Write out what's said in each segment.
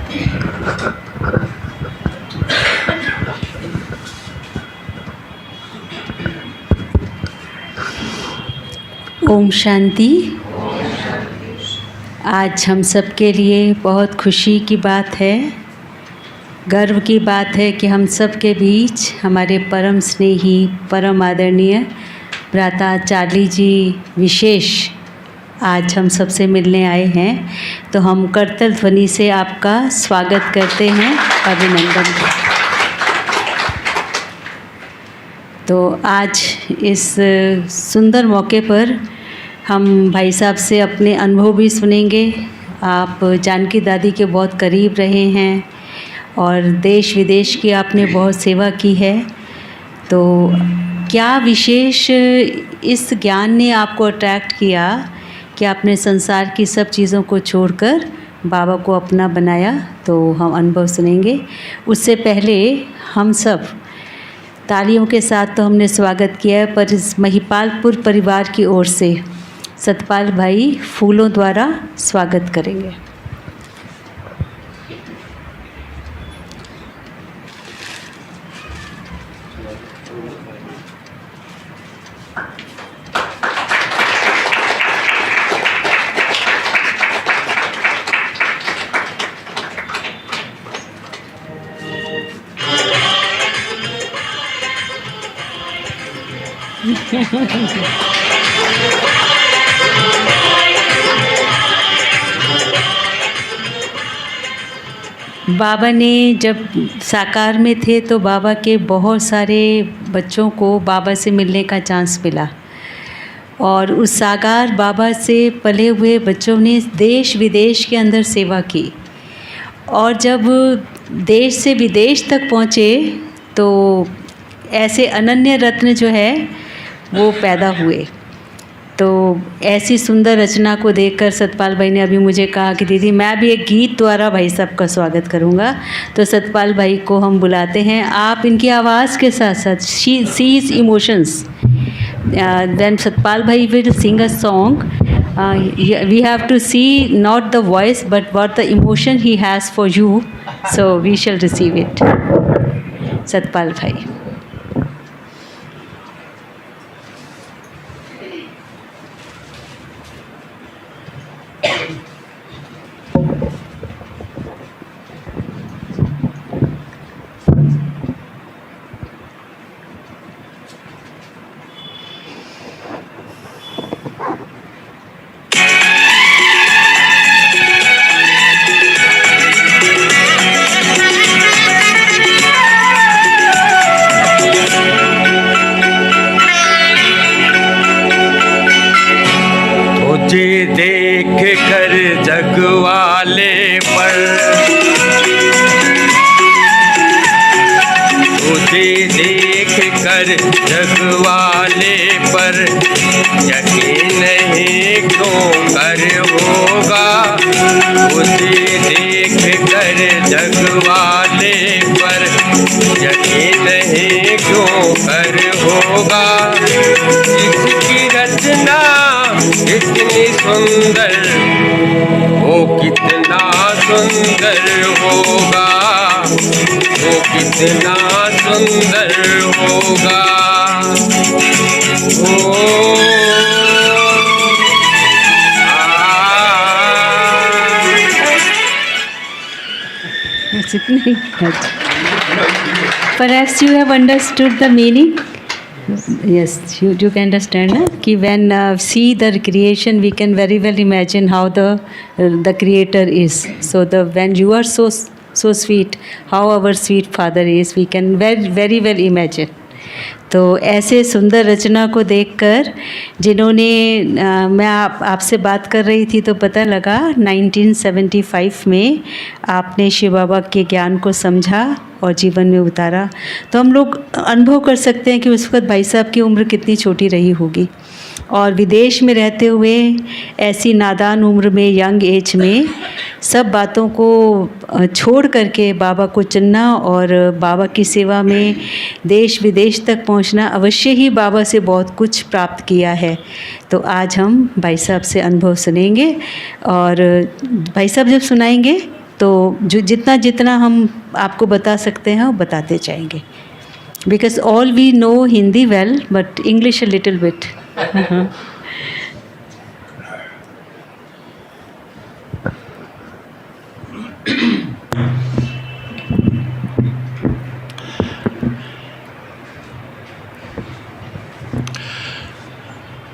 ओम शांति। आज हम सब के लिए बहुत खुशी की बात है, गर्व की बात है कि हम सब के बीच हमारे परम स्नेही, परम आदरणीय भ्राता चार्ली जी विशेष आज हम सबसे मिलने आए हैं। तो हम करतल ध्वनि से आपका स्वागत करते हैं, अभिनंदन। तो आज इस सुंदर मौके पर हम भाई साहब से अपने अनुभव भी सुनेंगे। आप जानकी दादी के बहुत करीब रहे हैं और देश विदेश की आपने बहुत सेवा की है। तो क्या विशेष इस ज्ञान ने आपको अट्रैक्ट किया कि आपने संसार की सब चीज़ों को छोड़कर बाबा को अपना बनाया? तो हम अनुभव सुनेंगे। उससे पहले हम सब तालियों के साथ तो हमने स्वागत किया है, पर इस महिपालपुर परिवार की ओर से सतपाल भाई फूलों द्वारा स्वागत करेंगे। बाबा ने जब साकार में थे तो बाबा के बहुत सारे बच्चों को बाबा से मिलने का चांस मिला और उस साकार बाबा से पले हुए बच्चों ने देश विदेश के अंदर सेवा की। और जब देश से विदेश तक पहुँचे तो ऐसे अनन्य रत्न जो है वो पैदा हुए। तो ऐसी सुंदर रचना को देखकर सतपाल भाई ने अभी मुझे कहा कि दीदी मैं भी एक गीत द्वारा भाई साहब का स्वागत करूंगा। तो सतपाल भाई को हम बुलाते हैं। आप इनकी आवाज़ के साथ साथ सीज इमोशंस, देन सतपाल भाई will sing a song. We have to see not the voice but what the emotion he has for you, so we shall receive it. Satpal भाई। तुझे देख कर जग वाले पर, तुझे देख कर जग वाले पर यकीन नहीं क्यों कर होगा। तुझे देख कर जग वाले पर यकीन नहीं क्यों कर होगा। इसकी रचना इतनी सुंदर, वो कितना सुंदर होगा, वो कितना सुंदर होगा। Perhaps you have understood the meaning. Yes, you can understand कि when see the creation we can very well imagine how the creator is. So when you are so sweet, how our sweet father is, we can very well imagine. तो ऐसे सुंदर रचना को देखकर जिन्होंने मैं आपसे बात कर रही थी तो पता लगा 1975 में आपने शिव बाबा के ज्ञान को समझा और जीवन में उतारा। तो हम लोग अनुभव कर सकते हैं कि उस वक्त भाई साहब की उम्र कितनी छोटी रही होगी और विदेश में रहते हुए ऐसी नादान उम्र में, यंग एज में सब बातों को छोड़ करके बाबा को चुनना और बाबा की सेवा में देश विदेश तक पहुंचना, अवश्य ही बाबा से बहुत कुछ प्राप्त किया है। तो आज हम भाई साहब से अनुभव सुनेंगे और भाई साहब जब सुनाएंगे तो जो जितना जितना हम आपको बता सकते हैं वो बताते जाएंगे, because all we know Hindi well but English a little bit.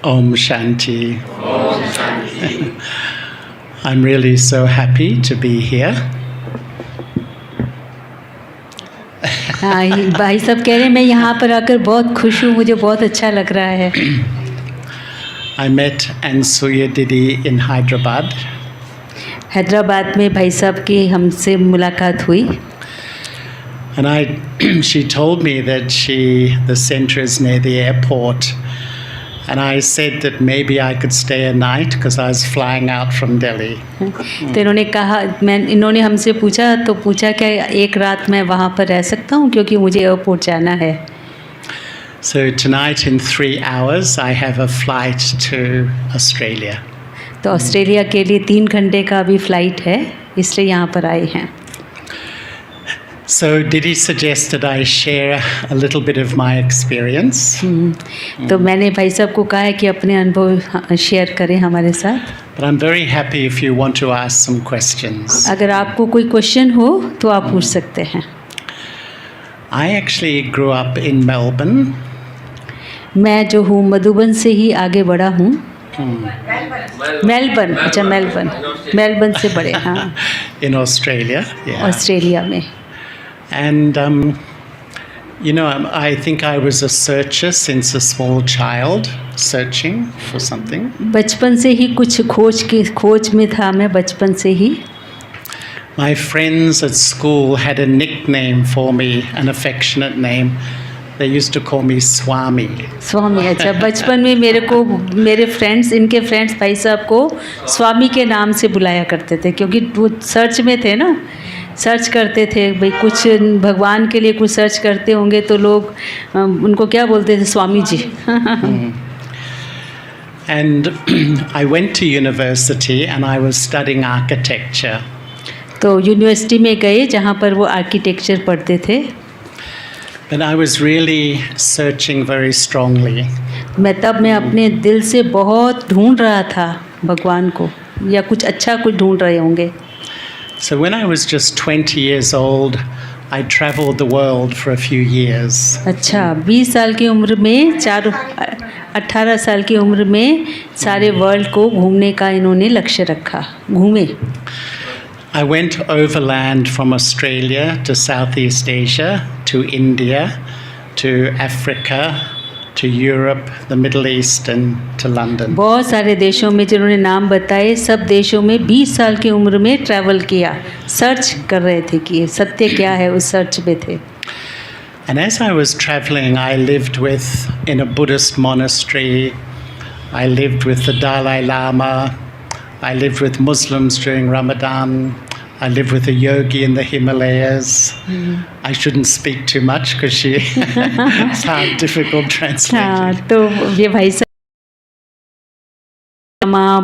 Om Shanti. I'm really so happy to be here. हाँ, भाई साहब कह रहे हैं मैं यहाँ पर आकर बहुत खुश हूँ, मुझे बहुत अच्छा लग रहा है. I met Ansuya Didi in Hyderabad. Hyderabad में भाई साहब की हमसे मुलाकात हुई. And she told me that the center is near the airport. And I said that maybe I could stay a night because I was flying out from Delhi. तो इन्होंने कहा, इन्होंने हमसे पूछा कि एक रात मैं वहाँ पर रह सकता हूँ क्योंकि मुझे एयरपोर्ट जाना है. So tonight in 3 hours I have a flight to Australia. तो ऑस्ट्रेलिया के लिए 3 घंटे का अभी फ़्लाइट है, इसलिए यहाँ पर आए हैं. So Didi suggested I share a little bit of my experience. तो मैंने भाई साहब को कहा है कि अपने अनुभव शेयर करें हमारे साथ. But I'm very happy if you want to ask some questions. अगर आपको कोई क्वेश्चन हो तो आप पूछ सकते हैं. I actually grew up in Melbourne. मैं जो हूँ मधुबन से ही आगे बढ़ा हूँ. मेलबर्न, अच्छा मेलबर्न से बड़े. हाँ. In Australia. Yeah. ऑस्ट्रेलिया में. And I think I was a searcher since a small child, searching for something. बचपन से ही कुछ खोज में था मैं, बचपन से ही. My friends at school had a nickname for me, an affectionate name. They used to call me Swami. स्वामी, अच्छा. बचपन में मेरे फ्रेंड्स, इनके फ्रेंड्स भाई साहब को स्वामी के नाम से बुलाया करते थे क्योंकि वो सर्च में थे ना, सर्च करते थे भाई, कुछ भगवान के लिए कुछ सर्च करते होंगे तो लोग उनको क्या बोलते थे, Swami ji. And I went to university and I was studying architecture. तो यूनिवर्सिटी में गए जहाँ पर वो आर्किटेक्चर पढ़ते थे. And I was really searching very strongly. मैं अपने दिल से बहुत ढूंढ रहा था भगवान को, या कुछ अच्छा कुछ ढूंढ रहे होंगे. So when I was just 20 years old, I traveled the world for a few years. अच्छा, 20 साल की उम्र में 18 साल की उम्र में सारे वर्ल्ड को घूमने का इन्होंने लक्ष्य रखा. घूमे. I went overland from Australia to Southeast Asia, to India, to Africa, to Europe, the Middle East and to London. बहुत सारे देशों में जिन्होंने नाम बताए, सब देशों में 20 साल की उम्र में ट्रैवल किया, सर्च कर रहे थे कि सत्य क्या है, उस सर्च में थे. And as I was traveling, I lived in a Buddhist monastery. I lived with the Dalai Lama. I lived with Muslims during Ramadan. I lived with a yogi in the Himalayas. I shouldn't speak too much because she found difficult translating. हाँ, तो ये भाई साहब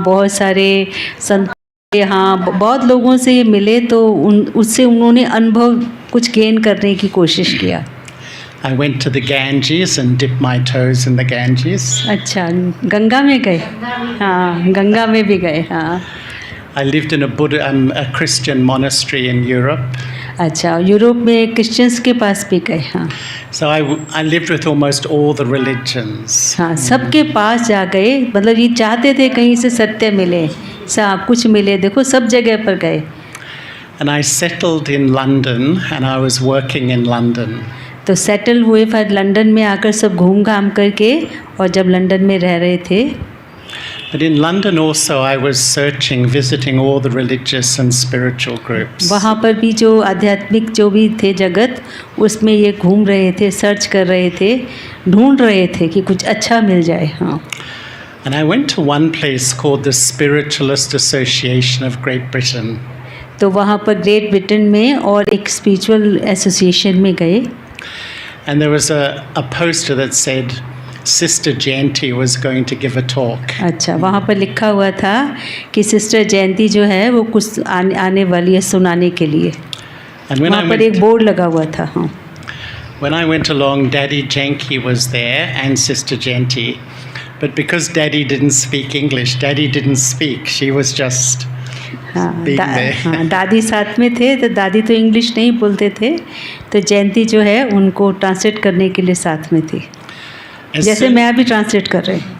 बहुत सारे संत, हाँ, बहुत लोगों से ये मिले तो उससे उन्होंने अनुभव कुछ गेन करने की कोशिश किया. I went to the Ganges and dipped my toes in the Ganges. अच्छा, गंगा में गए. हाँ, गंगा में भी गए. हाँ. I lived in a Christian monastery in Europe. अच्छा, यूरोप में क्रिश्चियंस के पास भी गए. हाँ. So I lived with almost all the religions. हाँ, सबके पास जा गए, मतलब ये चाहते थे कहीं से सत्य मिले, कुछ मिले. देखो सब जगह पर गए. And I settled in London and I was working in London. तो सेटल हुए, फिर लंदन में आकर सब घूम घाम करके, और जब लंदन में रह रहे थे. But in London also I was searching, visiting all the religious and spiritual groups. वहाँ पर भी जो आध्यात्मिक जो भी थे जगत, उसमें ये घूम रहे थे, सर्च कर रहे थे, ढूंढ रहे थे कि कुछ अच्छा मिल जाए. हाँ. And I went to one place called the Spiritualist Association of Great Britain. तो वहाँ पर ग्रेट ब्रिटेन में और एक स्पिरिचुअल एसोसिएशन में गए. And there was a poster that said, Sister Jayanti was going to give a talk. अच्छा, वहाँ पर लिखा हुआ था कि सिस्टर जयंती जो है वो कुछ आने वाली है सुनाने के लिए. And when I वहाँ पर एक went, बोर्ड लगा हुआ था. हाँ. when I went along, Daddy Janki was there and Sister Jayanti. But because Daddy didn't speak English, Daddy didn't speak. She was just हाँ, being there. हाँ, दादी साथ में थे, तो दादी तो इंग्लिश नहीं बोलते थे, तो जयंती जो है उनको ट्रांसलेट करने के लिए साथ में थी. As जैसे soon- मैं अभी ट्रांसलेट कर रही हूँ.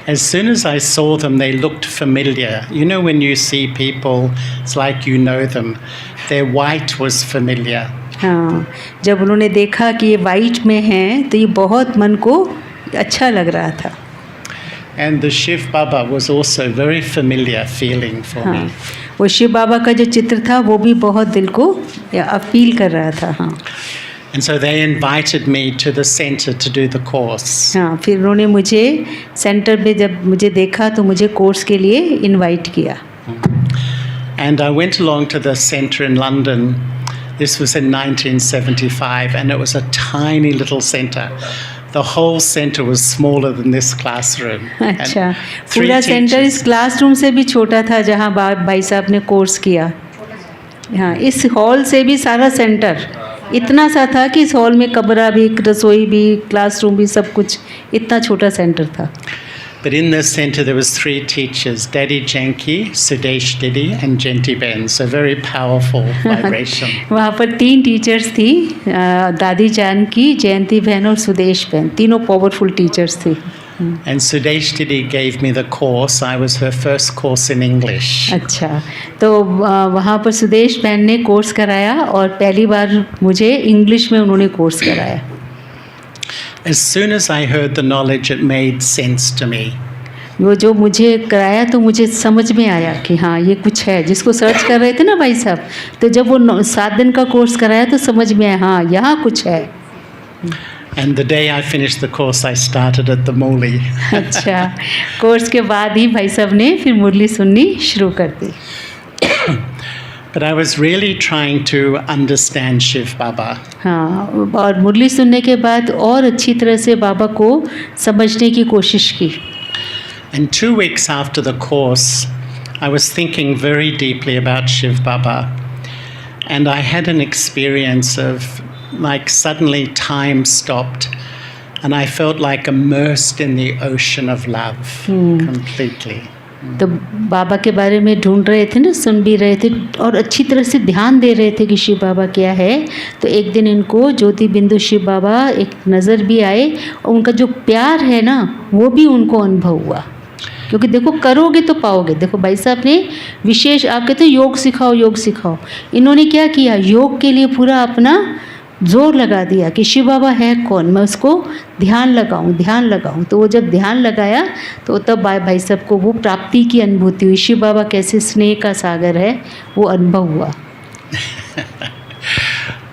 As soon as I saw them, they looked familiar. You know, when you see people, it's like you know them. Their white was familiar. हाँ, जब उन्होंने देखा कि ये वाइट में हैं तो ये बहुत मन को अच्छा लग रहा था. And the Shiv Baba was also very familiar feeling for हाँ, me. वो शिव बाबा का जो चित्र था वो भी बहुत दिल को अपील कर रहा था. हाँ. And so they invited me to the center to do the course. हाँ, फिर उन्होंने मुझे सेंटर पे जब मुझे देखा तो मुझे कोर्स के लिए इनवाइट किया. And I went along to the center in London. This was in 1975, and it was a tiny little center. The whole center was smaller than this classroom. And अच्छा, three पूरा centre teachers- इस classroom से भी छोटा था जहाँ भाई साहब ने कोर्स किया. हाँ, इस हॉल से भी सारा सेंटर इतना सा था कि इस हॉल में कमरा भी, रसोई भी, क्लासरूम भी, सब कुछ इतना छोटा सेंटर था. But in this center there was three teachers, Daddy Janki, Sudesh Didi and Jenti Ben. So very powerful vibration. वहाँ पर 3 टीचर्स थी, दादी जानकी, जयंती बहन और सुदेश बहन. तीनों पावरफुल टीचर्स थी. And Sudesh Didi gave me the course. I was her first course in English. अच्छा, तो वहाँ पर सुदेश बहन ने कोर्स कराया और पहली बार मुझे इंग्लिश में उन्होंने कोर्स कराया. As soon as I heard the knowledge, it made sense to me. वो जो मुझे कराया तो मुझे समझ में आया कि हाँ ये कुछ है, जिसको सर्च कर रहे थे ना भाई साहब, तो जब वो 7 दिन का कोर्स कराया तो समझ में आया हाँ यहाँ कुछ है. And the day I finished the course, I started at the Muli. अच्छा, कोर्स के बाद ही भाई साहब ने फिर मुरली सुननी शुरू कर दी. But I was really trying to understand Shiv Baba. हाँ, और मुरली सुनने के बाद और अच्छी तरह से बाबा को समझने की कोशिश की. And 2 weeks after the course, I was thinking very deeply about Shiv Baba. And I had an experience of like suddenly time stopped and I felt like immersed in the ocean of love completely. तो बाबा के बारे में ढूंढ रहे थे ना, सुन भी रहे थे और अच्छी तरह से ध्यान दे रहे थे कि शिव बाबा क्या है. तो एक दिन इनको ज्योति बिंदु शिव बाबा एक नज़र भी आए और उनका जो प्यार है ना वो भी उनको अनुभव हुआ. क्योंकि देखो करोगे तो पाओगे. देखो भाई साहब ने विशेष, आप कहते हैं योग सिखाओ योग सिखाओ, इन्होंने क्या किया, योग के लिए पूरा अपना जोर लगा दिया कि शिव बाबा है कौन, मैं उसको ध्यान लगाऊं. तो वो जब ध्यान लगाया तो तब भाई साहब को वो प्राप्ति की अनुभूति हुई. शिव बाबा कैसे स्नेह का सागर है वो अनुभव हुआ.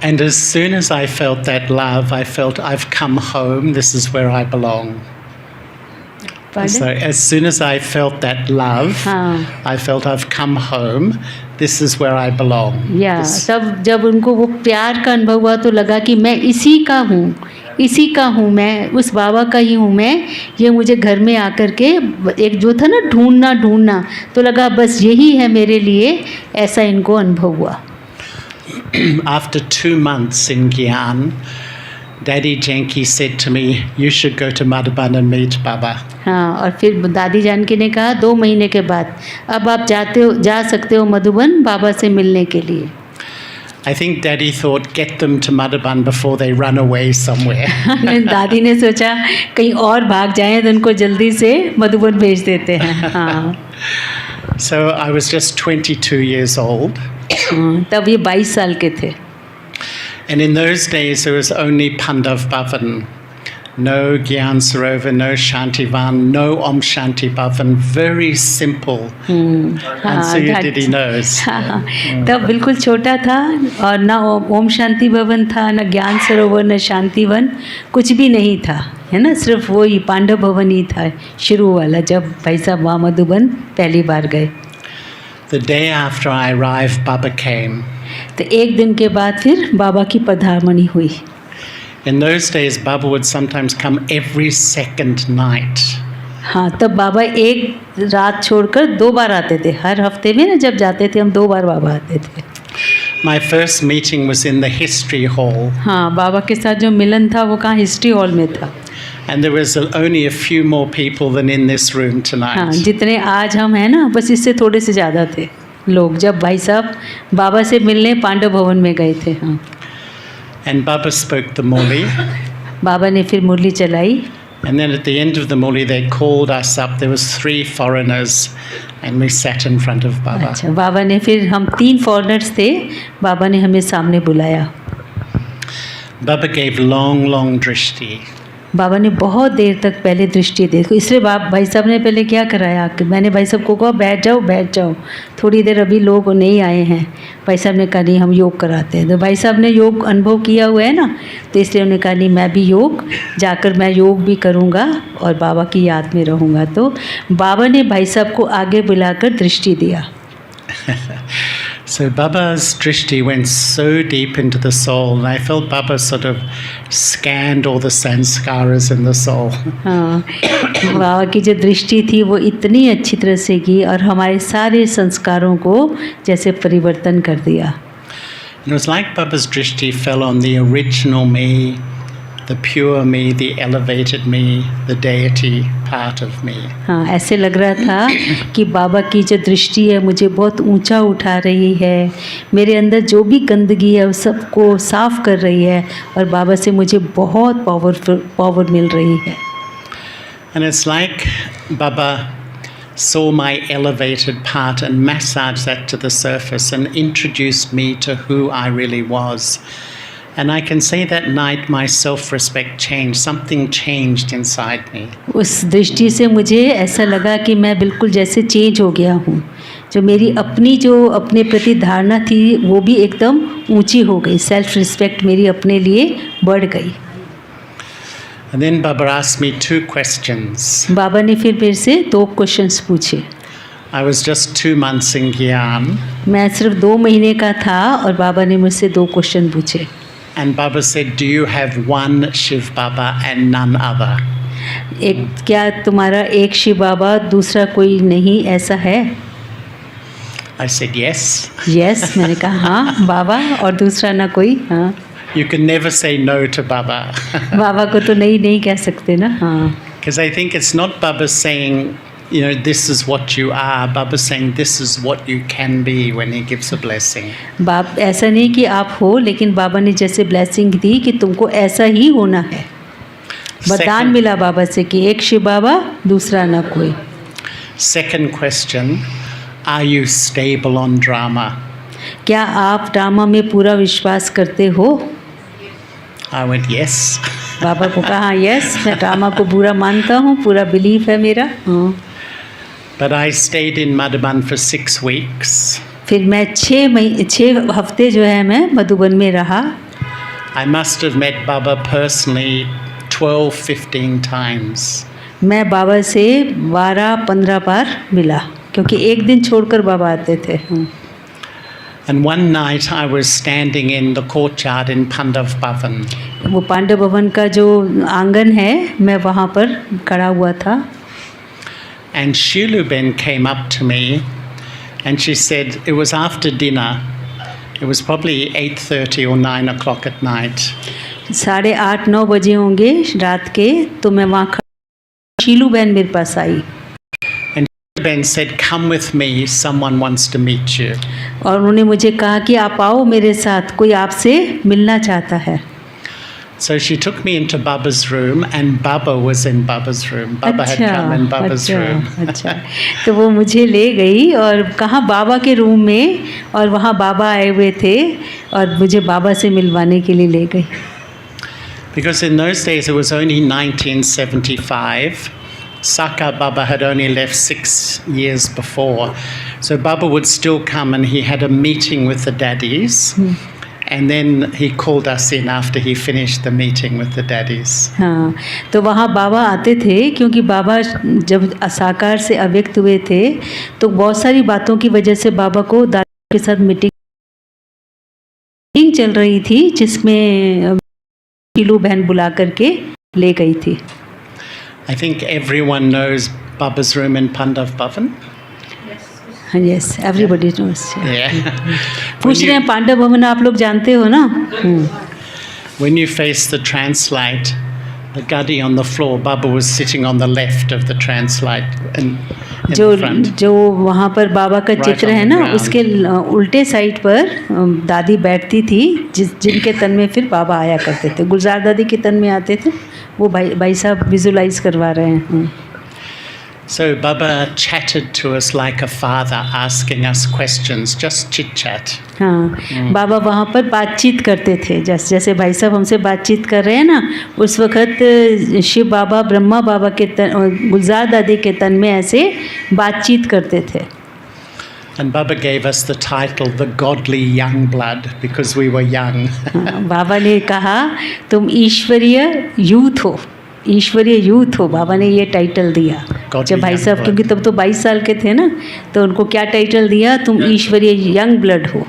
And as soon as I felt that love, I felt I've come home. This is where I belong. So as soon as I felt that love, हाँ. I felt I've come home. This is where I belong. तब जब उनको वो प्यार का अनुभव हुआ तो लगा कि मैं इसी का हूँ, मैं उस बाबा का ही हूँ मैं. ये मुझे घर में आकर के एक जो था ना ढूंढना, तो लगा बस यही है मेरे लिए, ऐसा इनको अनुभव हुआ. After 2 months in Gyan, Daddy Janki said to me, you should go to Madhuban and meet Baba. हाँ, और फिर दादी जानकी ने कहा 2 महीने के बाद अब आप जा सकते हो मधुबन बाबा से मिलने के लिए. I think Daddy thought, get them to Madhuban before they run away somewhere. दादी ने सोचा कहीं और भाग जाएं तो उनको जल्दी से मधुबन भेज देते हैं. हाँ. So I was just 22 years old. तब ये 22 साल के थे. And in those days there was only Pandav Bhavan. No Gyan Sarovar, no Shantivan, no Om Shanti Bhavan. Very simple. And so Didi knows. हाँ, तब बिल्कुल छोटा था और ना ओम शांति भवन था, ना ज्ञान सरोवर, ना शांतिवन, कुछ भी नहीं था, है ना. सिर्फ वो ही पांडव भवन ही था शुरू वाला, जब भाई साहब वहाँ मधुबन पहली बार गए. The day after I arrived, Baba came. तो एक दिन के बाद फिर बाबा की पधारमणी हुई. In those days, Baba would sometimes come every second night. हाँ, तब बाबा एक रात छोड़कर 2 बार आते थे। हर हफ्ते में ना जब जाते थे हम 2 बार बाबा आते थे। My first meeting was in the history hall. हाँ, बाबा के साथ जो मिलन था वो कहाँ हिस्ट्री हॉल में था। And there was only a few more people than in this room tonight. हाँ, जितने आज हम हैं ना बस इससे थोड़े से ज़्यादा थे लोग जब भाई साहब बाबा से मिलने पांडव भवन में गए थे। हाँ, And Baba spoke the Murli. बाबा ने फिर मुरली चलाई। And then at the end of the Murli, they called us up. There was 3 foreigners, and we sat in front of Baba. अच्छा, बाबा ने फिर हम 3 फॉरेनर्स थे, बाबा ने हमें सामने बुलाया। Baba gave long, long drishti. बाबा ने बहुत देर तक पहले दृष्टि देखो, इसलिए भाई साहब ने पहले क्या कराया कि मैंने भाई साहब को कहा बैठ जाओ थोड़ी देर, अभी लोग नहीं आए हैं। भाई साहब ने कहा नहीं हम योग कराते हैं। तो भाई साहब ने योग अनुभव किया हुआ है ना, तो इसलिए उन्होंने कहा नहीं मैं भी योग जाकर मैं योग भी करूँगा और बाबा की याद में रहूँगा। तो बाबा ने भाई साहब को आगे बुलाकर दृष्टि दिया। So Baba's drishti went so deep into the soul, and I felt Baba sort of scanned all the sanskaras in the soul. हाँ, बाबा की जो दृष्टि थी वो इतनी अच्छी तरह से की और हमारे सारे संस्कारों को जैसे परिवर्तन कर दिया। It was like Baba's drishti fell on the original me, the pure me, the elevated me, the deity part of me. हाँ, ऐसे लग रहा था कि बाबा की जो दृष्टि है मुझे बहुत ऊंचा उठा रही है, मेरे अंदर जो भी गंदगी है उस सबको साफ कर रही है और बाबा से मुझे बहुत पावर मिल रही है। And it's like Baba saw my elevated part and massaged that to the surface and introduced me to who I really was. And I can say that night my self-respect changed. Something changed inside me. उस दृष्टि से मुझे ऐसा लगा कि मैं बिल्कुल जैसे चेंज हो गया हूँ। जो मेरी अपनी जो अपने प्रति धारणा थी वो भी एकदम ऊंची हो गई। सेल्फ रिस्पेक्ट मेरी अपने लिए बढ़ गई। And then Baba asked me 2 questions. बाबा ने फिर मेरे से 2 क्वेश्चंस पूछे। I was just 2 months in Gyan. मैं सिर्फ 2 महीने का था और बाबा ने मुझसे 2 क्वेश्चन पूछे। And Baba said, do you have one Shiv Baba and none other? एक क्या तुम्हारा एक शिव बाबा दूसरा कोई नहीं ऐसा है? I said, yes. यस, मैंने कहा हाँ बाबा और दूसरा ना कोई। हाँ, You can never say no to Baba. बाबा को तो नहीं कह सकते ना। हाँ, Because I think it's not Baba saying, you know, this is what you are. Baba's saying this is what you can be when he gives a blessing. बाप ऐसा नहीं कि आप हो, लेकिन बाबा ने जैसे ब्लेसिंग दी कि तुमको ऐसा ही होना है। वरदान मिला बाबा से कि एक शिव बाबा दूसरा ना कोई। Second question, are you stable on drama? क्या आप ड्रामा में पूरा विश्वास करते हो? I went, yes. बाबा को कहा यस, मैं ड्रामा को पूरा मानता हूँ, पूरा बिलीफ है मेरा। हाँ, But I stayed in Madhuban for 6 weeks. फिर मैं 6 हफ्ते जो है मैं मधुबन में रहा। I must have met Baba personally 12-15 times. मैं बाबा से 12-15 बार मिला क्योंकि एक दिन छोड़कर बाबा आते थे। And one night I was standing in the courtyard in Pandav Bhavan. वो पांडव भवन का जो आंगन है मैं वहाँ पर खड़ा हुआ था। And Shiluben came up to me and she said, it was after dinner, it was probably 8:30 or 9 o'clock at night. 8:30-9 बजे होंगे रात के, तो मैं वहाँ शीलू बहन मेरे पास आई। And Shiluben said, come with me, someone wants to meet you. और उन्होंने मुझे कहा कि आप आओ मेरे साथ, कोई आपसे मिलना चाहता है। So she took me into Baba's room and Baba was in Baba's room. Baba had come in Baba's room. अच्छा, तो वो मुझे ले गई और कहा बाबा के रूम में, और वहाँ बाबा आए हुए थे और मुझे बाबा से मिलवाने के लिए ले गई। Because in those days it was only 1975. Saka Baba had only left 6 years before. So Baba would still come and he had a meeting with the daddies. And then he called us in after he finished the meeting with the daddies. हाँ, तो वहाँ बाबा आते थे क्योंकि बाबा जब साकार से अव्यक्त हुए थे तो बहुत सारी बातों की वजह से बाबा को दादा के साथ मीटिंग चल रही थी जिसमें शीलू बहन बुला करके ले गई थी। I think everyone knows Baba's room in Pandav Bhavan. Yes, everybody knows. Yeah. पूछ रहे हैं पांडव भवन आप लोग जानते हो ना? When you face the translite, the gadi on the floor, Baba was sitting on the left of the translite in the front. जो वहाँ पर बाबा का Right चित्र on है the ना, ground. उसके उल्टे साइड पर दादी बैठती थी, जिनके तन में फिर बाबा आया करते थे। गुलजार दादी के तन में आते थे, वो भाई साहब विजुलाइज करवा रहे हैं। So Baba chatted to us like a father, asking us questions, just chit chat. हाँ, बाबा वहाँ पर बातचीत करते थे, जैसे भाई साहब हमसे बातचीत कर रहे हैं ना, उस वक्त शिव बाबा ब्रह्मा बाबा के तन, गुलजार दादी के तन में ऐसे बातचीत करते थे। And Baba gave us the title, The Godly Young Blood, because we were young. हाँ, बाबा ने कहा तुम ईश्वरीय यूथ हो, ईश्वरीय यूथ हो, बाबा ने ये टाइटल दिया जब भाई साहब, क्योंकि तब तो 22 साल के थे ना, तो उनको क्या टाइटल दिया, तुम ईश्वरीय यंग ब्लड हो।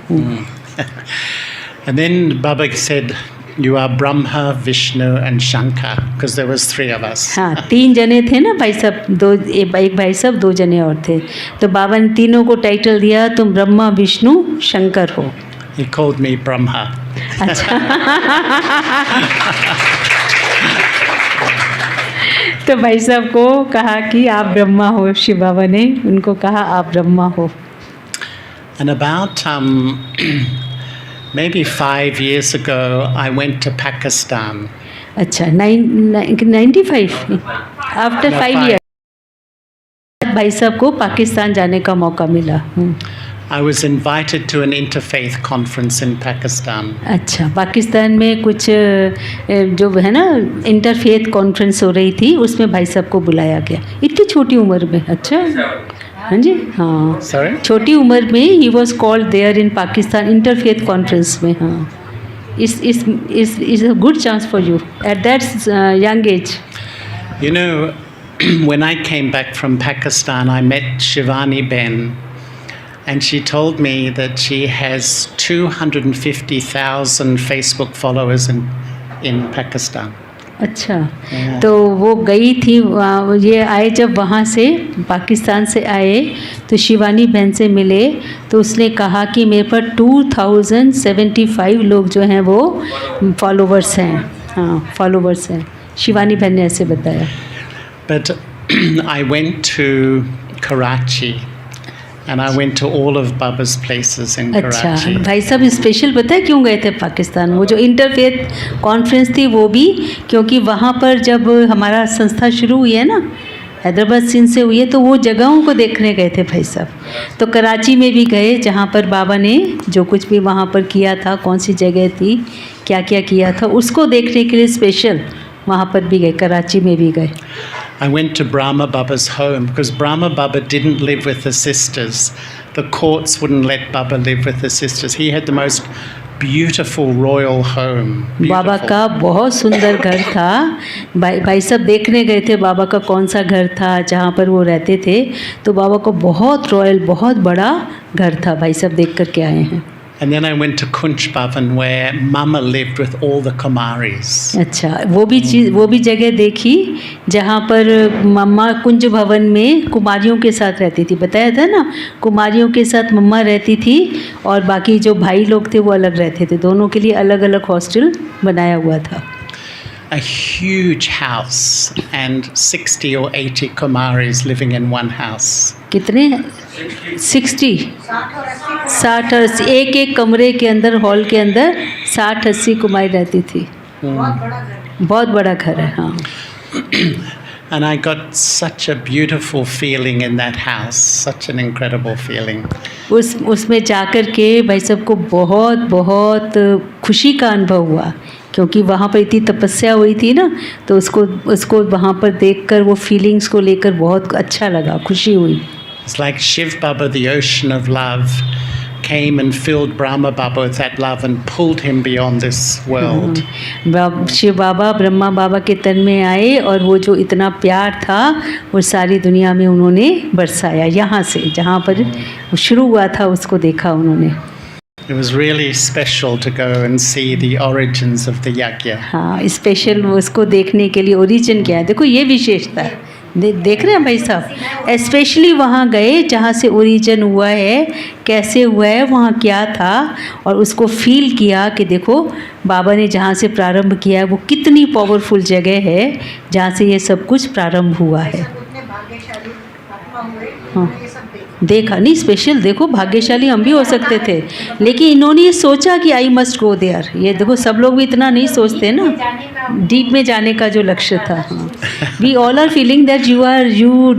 And then Baba said, you are Brahma, Vishnu and Shankar, because there was 3 of us. हाँ, 3 जने थे ना भाई साहब, एक भाई साहब 2 जने और थे, तो बाबा ने तीनों को टाइटल दिया तुम ब्रह्मा विष्णु शंकर हो। He called me Brahma. अच्छा तो भाई साहब को कहा कि आप ब्रह्मा हो, शिव बाबा ने उनको कहा आप ब्रह्मा हो। And about maybe 5 years ago, I went to Pakistan. अच्छा, 95 आफ्टर 5 ईयर भाई साहब को पाकिस्तान जाने का मौका मिला। I was invited to an interfaith conference in Pakistan. अच्छा, पाकिस्तान में कुछ जो है ना इंटरफेथ कॉन्फ्रेंस हो रही थी, उसमें भाई साहब को बुलाया गया इतनी छोटी उम्र में। अच्छा, हाँ जी, हाँ, Sorry? छोटी उम्र में ही was called there in Pakistan interfaith conference में। हाँ, is a good chance for you at that young age. You know, when I came back from Pakistan, I met Shivani Ben. And she told me that she has 250,000 Facebook followers in Pakistan. अच्छा, तो वो गई थी, ये आए जब वहाँ से पाकिस्तान से आए तो शिवानी बहन से मिले, तो उसने कहा कि मेरे पर 2075 लोग जो हैं वो फॉलोवर्स हैं। हाँ, फॉलोवर्स हैं, शिवानी बहन ने ऐसे बताया। But I went to Karachi. And I went to all of Baba's places in अच्छा, Karachi. भाई साहब स्पेशल पता है क्यों गए थे पाकिस्तान? वो जो इंटरफेथ कॉन्फ्रेंस थी वो भी, क्योंकि वहाँ पर जब हमारा संस्था शुरू हुई है ना, हैदराबाद सिंध से हुई है, तो वो जगहों को देखने गए थे भाई साहब। तो कराची में भी गए, जहाँ पर बाबा ने जो कुछ भी वहाँ पर किया था, कौन सी जगह थी, क्या क्या किया था, उसको देखने के लिए स्पेशल वहाँ पर भी गए, कराची में भी गए। I went to Brahma Baba's home because Brahma Baba didn't live with the sisters. The courts wouldn't let Baba live with the sisters. He had the most beautiful royal home. बाबा का बहुत सुंदर घर था। भाई सब देखने गए थे बाबा का कौन सा घर था जहाँ पर वो रहते थे, तो बाबा को बहुत रॉयल, बहुत बड़ा घर था, भाई सब देख कर के आए हैं। And then I went to Kunj Bhavan where Mama lived with all the Kumaris. अच्छा, वो भी जगह देखी जहाँ पर मम्मा कुंज भवन में कुमारियों के साथ रहती थी। बताया था ना, कुमारियों के साथ मम्मा रहती थी और बाकी जो भाई लोग थे वो अलग रहते थे। दोनों के लिए अलग अलग हॉस्टल बनाया हुआ था। A huge house and 60 or 80 Kumaris living in one house. कितने? 60 60 एक कमरे के अंदर, हॉल के अंदर 60-80 कुमारी रहती थी। बहुत बड़ा घर है। हाँ, And I got such a beautiful feeling in that house, such an incredible feeling. उसमें जाकर के भाई साहब को बहुत बहुत खुशी का अनुभव हुआ, क्योंकि वहाँ पर इतनी तपस्या हुई थी ना, तो उसको वहाँ पर देखकर वो फीलिंग्स को लेकर बहुत अच्छा लगा, खुशी हुई। It's like Shiv Baba, the ocean of love, came and filled Brahma Baba with that love and pulled him beyond this world. Shiv बाबा ब्रह्मा बाबा के तन में आए और वो जो इतना प्यार था वो सारी दुनिया में उन्होंने बरसाया। यहाँ से जहाँ पर शुरू हुआ था उसको देखा उन्होंने। It was really special to go and see the origins of the yajna. हाँ, स्पेशल उसको देखने के लिए ओरिजिन क्या है, देखो ये विशेषता है। देख रहे हैं भाई साहब, स्पेशली वहाँ गए जहाँ से ओरिजिन हुआ है, कैसे हुआ है, वहाँ क्या था, और उसको फील किया कि देखो बाबा ने जहाँ से प्रारंभ किया है वो कितनी पावरफुल जगह है जहाँ से ये सब कुछ प्रारंभ हुआ है। हाँ, देखा नहीं, स्पेशल देखो, भाग्यशाली हम भी हो सकते थे, लेकिन इन्होंने ये सोचा कि आई मस्ट गो देयर। ये देखो सब लोग भी इतना नहीं सोचते ना, डीप में जाने का जो लक्ष्य था। हाँ, we all are feeling that you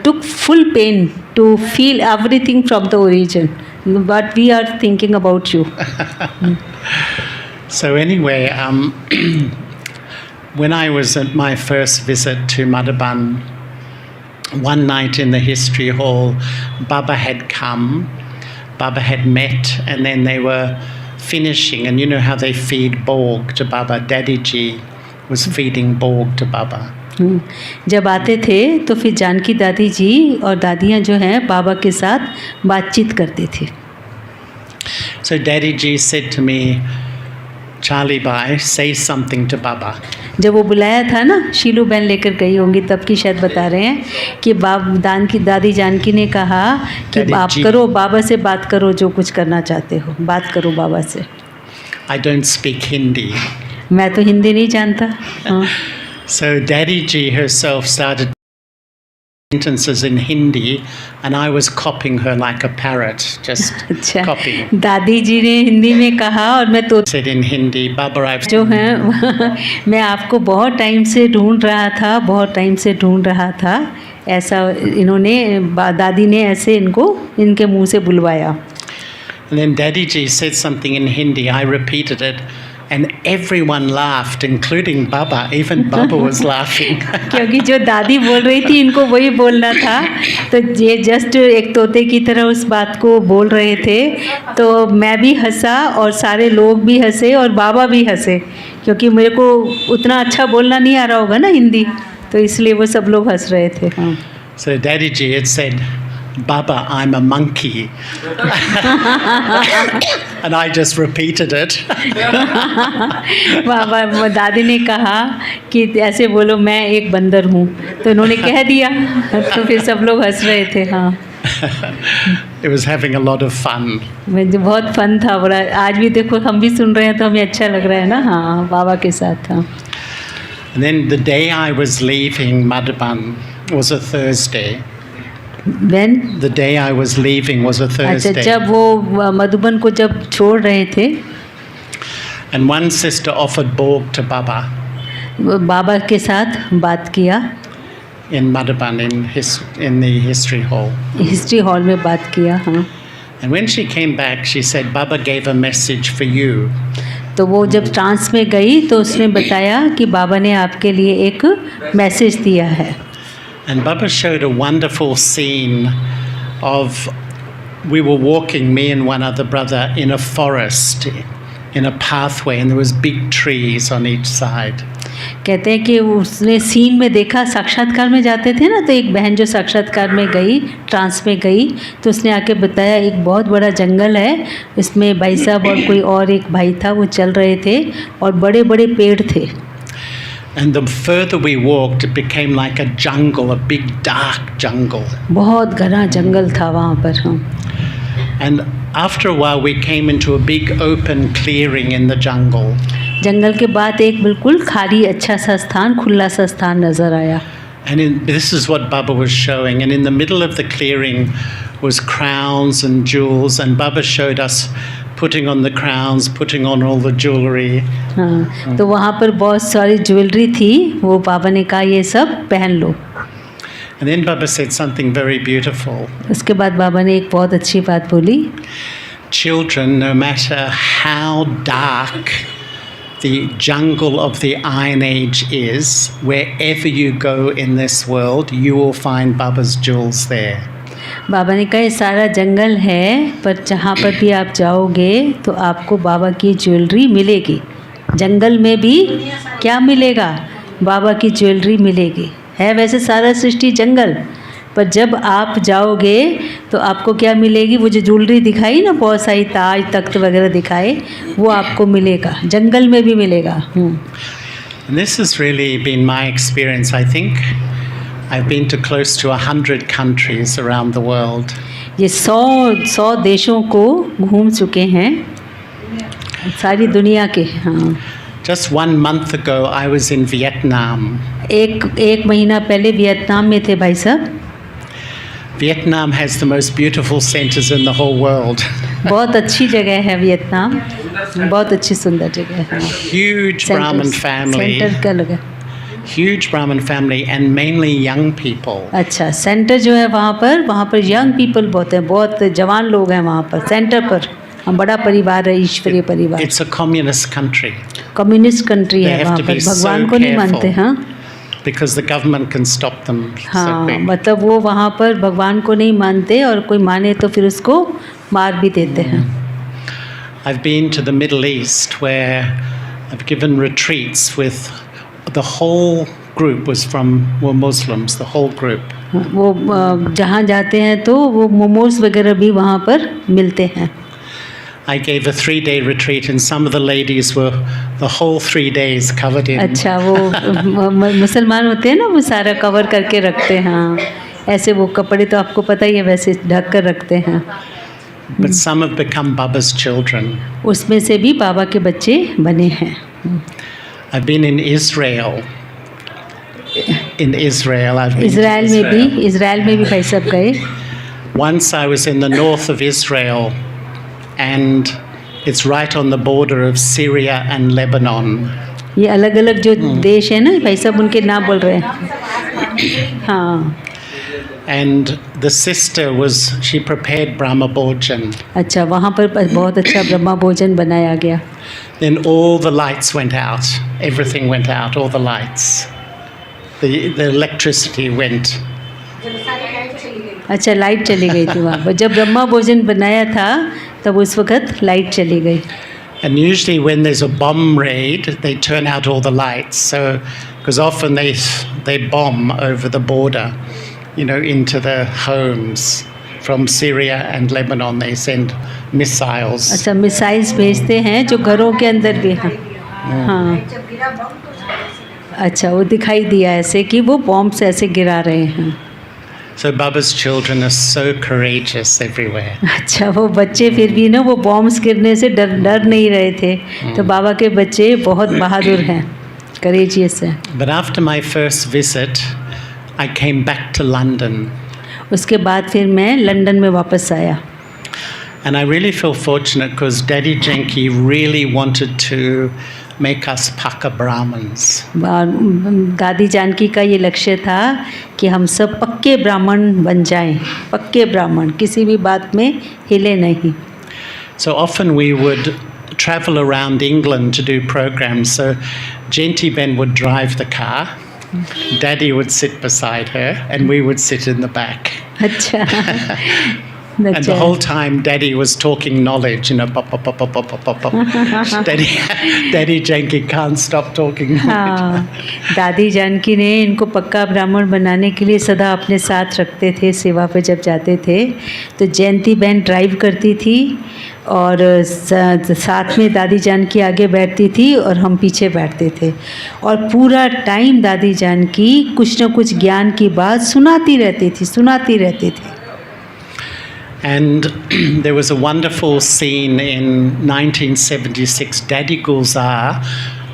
took full pain to feel everything from the origin, but we are thinking about you. So anyway, when I was at my first visit to Madhaban, one night in the history hall, Baba had come, Baba had met, and then they were finishing, and you know how they feed Borg to Baba. Daddy Ji was feeding Borg to Baba. जब आते थे तो फिर जानकी दादी जी और दादियाँ जो हैं बाबा के साथ बातचीत करते थे। So Daddy Ji said to me, Charlie Bhai, say something to Baba. जब वो बुलाया था ना, शीलू बहन लेकर गई होंगी तब की शायद बता रहे हैं कि दादी जानकी ने कहा कि आप करो, बाबा से बात करो, जो कुछ करना चाहते हो बात करो बाबा से। I don't speak Hindi. मैं तो हिंदी नहीं जानता। हाँ। So Daddy Ji herself started sentences in Hindi, and I was copying her like a parrot, just अच्छा, copying. दादी जी ने हिंदी में कहा और मैं तो Said in Hindi, Baba, I've जो है मैं आपको बहुत टाइम से ढूंढ रहा था, ऐसा इन्होंने दादी ने ऐसे इनके मुंह से बुलवाया। And then Daddy Ji said something in Hindi. I repeated it, and everyone laughed, including Baba. Even Baba was laughing. क्योंकि जो दादी बोल रही थी इनको वही बोलना था, तो ये जस्ट एक तोते की तरह उस बात को बोल रहे थे, तो मैं भी हंसा और सारे लोग भी हंसे और बाबा भी हंसे, क्योंकि मेरे को उतना अच्छा बोलना नहीं आ रहा होगा ना हिंदी, तो इसलिए वो सब लोग हंस रहे थे। हाँ। So Daddy Ji had said, Baba, I'm a monkey. And I just repeated it. बाबा दादी ने कहा कि ऐसे बोलो मैं एक बंदर हूँ, तो इन्होंने कह दिया, तो फिर सब लोग हंस रहे थे। हाँ। It was having a lot of fun. मुझे बहुत फन था, बड़ा। आज भी देखो हम भी सुन रहे हैं तो हमें अच्छा लग रहा है ना। हाँ, बाबा के साथ। हाँ। And then the day I was leaving Madhaban was a Thursday. When? The day I was leaving was a अच्छा, Thursday. जब वो मधुबन को जब छोड़ रहे थे, And one sister offered Borg to Baba वो बाबा के साथ बात किया, in Madhaban in the history hall. History hall में बात किया। हाँ। And when she came back, she said, Baba gave a message for you. तो वो जब ट्रांस में गई तो उसने बताया कि बाबा ने आपके लिए एक मैसेज दिया है। And Baba showed a wonderful scene of, we were walking, me and one other brother, in a forest, in a pathway, and there was big trees on each side. कहते हैं कि उसने सीन में देखा, साक्षात्कार में जाते थे ना, तो एक बहन जो साक्षात्कार में गई, ट्रांस में गई, तो उसने आके बताया एक बहुत बड़ा जंगल है, इसमें भाई साहब और कोई और एक भाई था, वो चल रहे थे और बड़े बड़े पेड़ थे। And the further we walked, it became like a jungle, a big dark jungle. बहुत घना जंगल था वहाँ पर। हाँ। And after a while, we came into a big open clearing in the jungle. जंगल के बाद एक बिल्कुल खाली अच्छा सा स्थान, खुला सा स्थान नज़र आया। And this is what Baba was showing. And in the middle of the clearing was crowns and jewels. And Baba showed us putting on the crowns, putting on all the jewelry. हाँ, तो वहाँ पर बहुत सारी jewellery थी, वो बाबा ने कहा ये सब पहन लो। And then Baba said something very beautiful. उसके बाद बाबा ने एक बहुत अच्छी बात बोली। Children, no matter how dark the jungle of the Iron Age is, wherever you go in this world, you will find Baba's jewels there. बाबा ने कहा ये सारा जंगल है, पर जहाँ पर भी आप जाओगे तो आपको बाबा की ज्वेलरी मिलेगी। जंगल में भी क्या मिलेगा? बाबा की ज्वेलरी मिलेगी। है वैसे सारा सृष्टि जंगल, पर जब आप जाओगे तो आपको क्या मिलेगी, वो जो ज्वेलरी दिखाई ना, बहुत सारी ताज तख्त वगैरह दिखाए, वो आपको मिलेगा, जंगल में भी मिलेगा। And this has really been my experience. I think I've been to close to 100 countries around the world. ये 100 देशों को घूम चुके हैं, सारी दुनिया के। हाँ, Just 1 month ago, I was in Vietnam. एक महीना पहले वियतनाम में थे भाई साहब। Vietnam has the most beautiful centers in the whole world. बहुत अच्छी जगह है वियतनाम, बहुत अच्छी सुंदर जगह है। Huge Brahmin family. सेंटर क्या लगा? Huge Brahmin family and mainly young people. अच्छा, सेंटर जो है वहाँ पर यंग पीपल बहुत हैं, बहुत जवान लोग हैं वहाँ पर सेंटर पर। हम बड़ा परिवार है, ईश्वरीय परिवार। It's a communist country. Communist country है वहाँ पर, भगवान को नहीं मानते। हाँ, Because the government can stop them. हाँ, मतलब वो वहाँ पर भगवान को नहीं मानते, और कोई माने तो फिर उसको मार भी देते हैं। I've been to the Middle East where I've given retreats with the whole group were Muslims, the whole group. वो जहाँ जाते हैं तो वो मोमोज वगैरह भी वहाँ पर मिलते हैं। I gave a 3-day retreat and some of the ladies were the whole 3 days covered in. अच्छा, वो मुसलमान होते हैं ना, वो सारा कवर करके रखते हैं। हाँ, ऐसे वो कपड़े तो आपको पता ही है, वैसे ढक कर रखते हैं। But some have become Baba's children. उसमें से भी बाबा के बच्चे बने हैं। I've been in Israel. I've been Israel में भी भाई साहब गए। Once I was in the north of Israel, and it's right on the border of Syria and Lebanon. ये अलग अलग जो देश है ना भाई साहब, उनके नाम बोल रहे हैं। हाँ, And the sister she prepared Brahma Bhojan. अच्छा, वहाँ पर बहुत अच्छा ब्रह्मा भोजन बनाया गया। Then all the lights went out. Everything went out, all the lights. The electricity went. अच्छा, लाइट चली गई थी वहाँ पर। जब ब्रह्मा भोजन बनाया था तब उस वक्त लाइट चली गई। And usually when there's a bomb raid, they turn out all the lights. So, because often they bomb over the border, into the homes from Syria and Lebanon. They send missiles. अच्छा, missiles भेजते हैं जो घरों के अंदर भी हैं। हाँ, अच्छा, वो दिखाई दिया ऐसे कि वो बॉम्ब्स ऐसे गिरा रहे हैं। So Baba's children are so courageous everywhere. अच्छा, वो बच्चे फिर भी ना, वो बॉम्ब्स गिरने से डर नहीं रहे थे। तो बाबा के बच्चे बहुत बहादुर हैं, करेजियस हैं। But after my first visit, I came back to London. उसके बाद फिर मैं लंदन में वापस आया। And I really feel fortunate because Daddy Janki really wanted to make us Paka Brahmins. दादी जानकी का ये लक्ष्य था कि हम सब पक्के ब्राह्मण बन जाएं, पक्के ब्राह्मण, किसी भी बात में हिले नहीं। So often we would travel around England to do programs. So Genti Ben would drive the car, Daddy would sit beside her, and we would sit in the back. अच्छा, And the whole time Daddy was talking knowledge, pop, pop, pop, pop, pop, pop, pop. Daddy Janki can't stop talking knowledge. हाँ, दादी जानकी ने इनको पक्का ब्राह्मण बनाने के लिए सदा अपने साथ रखते थे। सेवा पे जब जाते थे तो जयंती बहन ड्राइव करती थी और साथ में दादी जानकी आगे बैठती थी और हम पीछे बैठते थे, और पूरा टाइम दादी जानकी कुछ न कुछ ज्ञान की बात सुनाती रहती थी। And there was a wonderful scene in 1976. Daddy Gulzar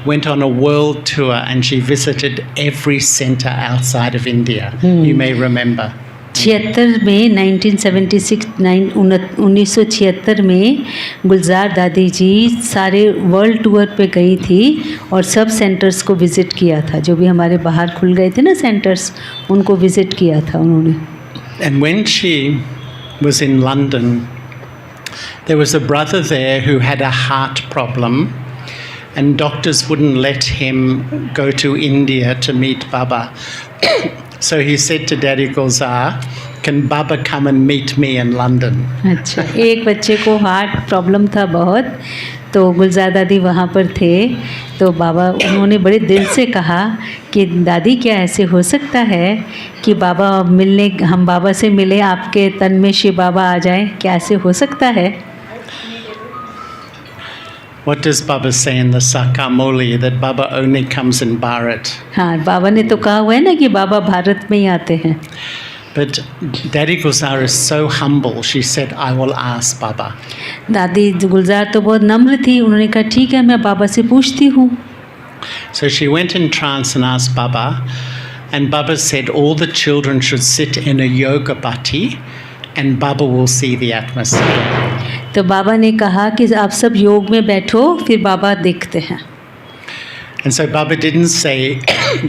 went on a world tour and she visited every center outside of India. You may remember. 76 में 1976 में गुलजार दादी जी सारे वर्ल्ड टूर पे गई थी और सब सेंटर्स को विज़िट किया था। जो भी हमारे बाहर खुल गए थे ना सेंटर्स, उनको विज़िट किया था उन्होंने। And when she was in London, there was a brother there who had a heart problem, and doctors wouldn't let him go to India to meet Baba. So he said to Daddy Gulzar, can Baba come and meet me in London? अच्छा, एक बच्चे को heart problem था बहुत, तो गुलजार दादी वहाँ पर थे, तो बाबा उन्होंने बड़े दिल से कहा कि दादी क्या ऐसे हो सकता है कि हम बाबा से मिले, आपके तन में शिव बाबा आ जाए, क्या ऐसे हो सकता है? What does Baba say in the Sakamoli, that Baba only comes in Bharat? हाँ, बाबा ने तो कहा हुआ है ना कि बाबा भारत में ही आते हैं. But Daddy Gulzar is so humble. She said, I will ask Baba. दादी गुलजार तो बहुत नम्र थी, उन्होंने कहा ठीक है मैं बाबा से पूछती हूँ. So she went in trance and asked Baba, and Baba said all the children should sit in a yoga bhatti and Baba will see the atmosphere. तो बाबा ने कहा कि आप सब योग में बैठो, फिर बाबा देखते हैं. And so Baba didn't say,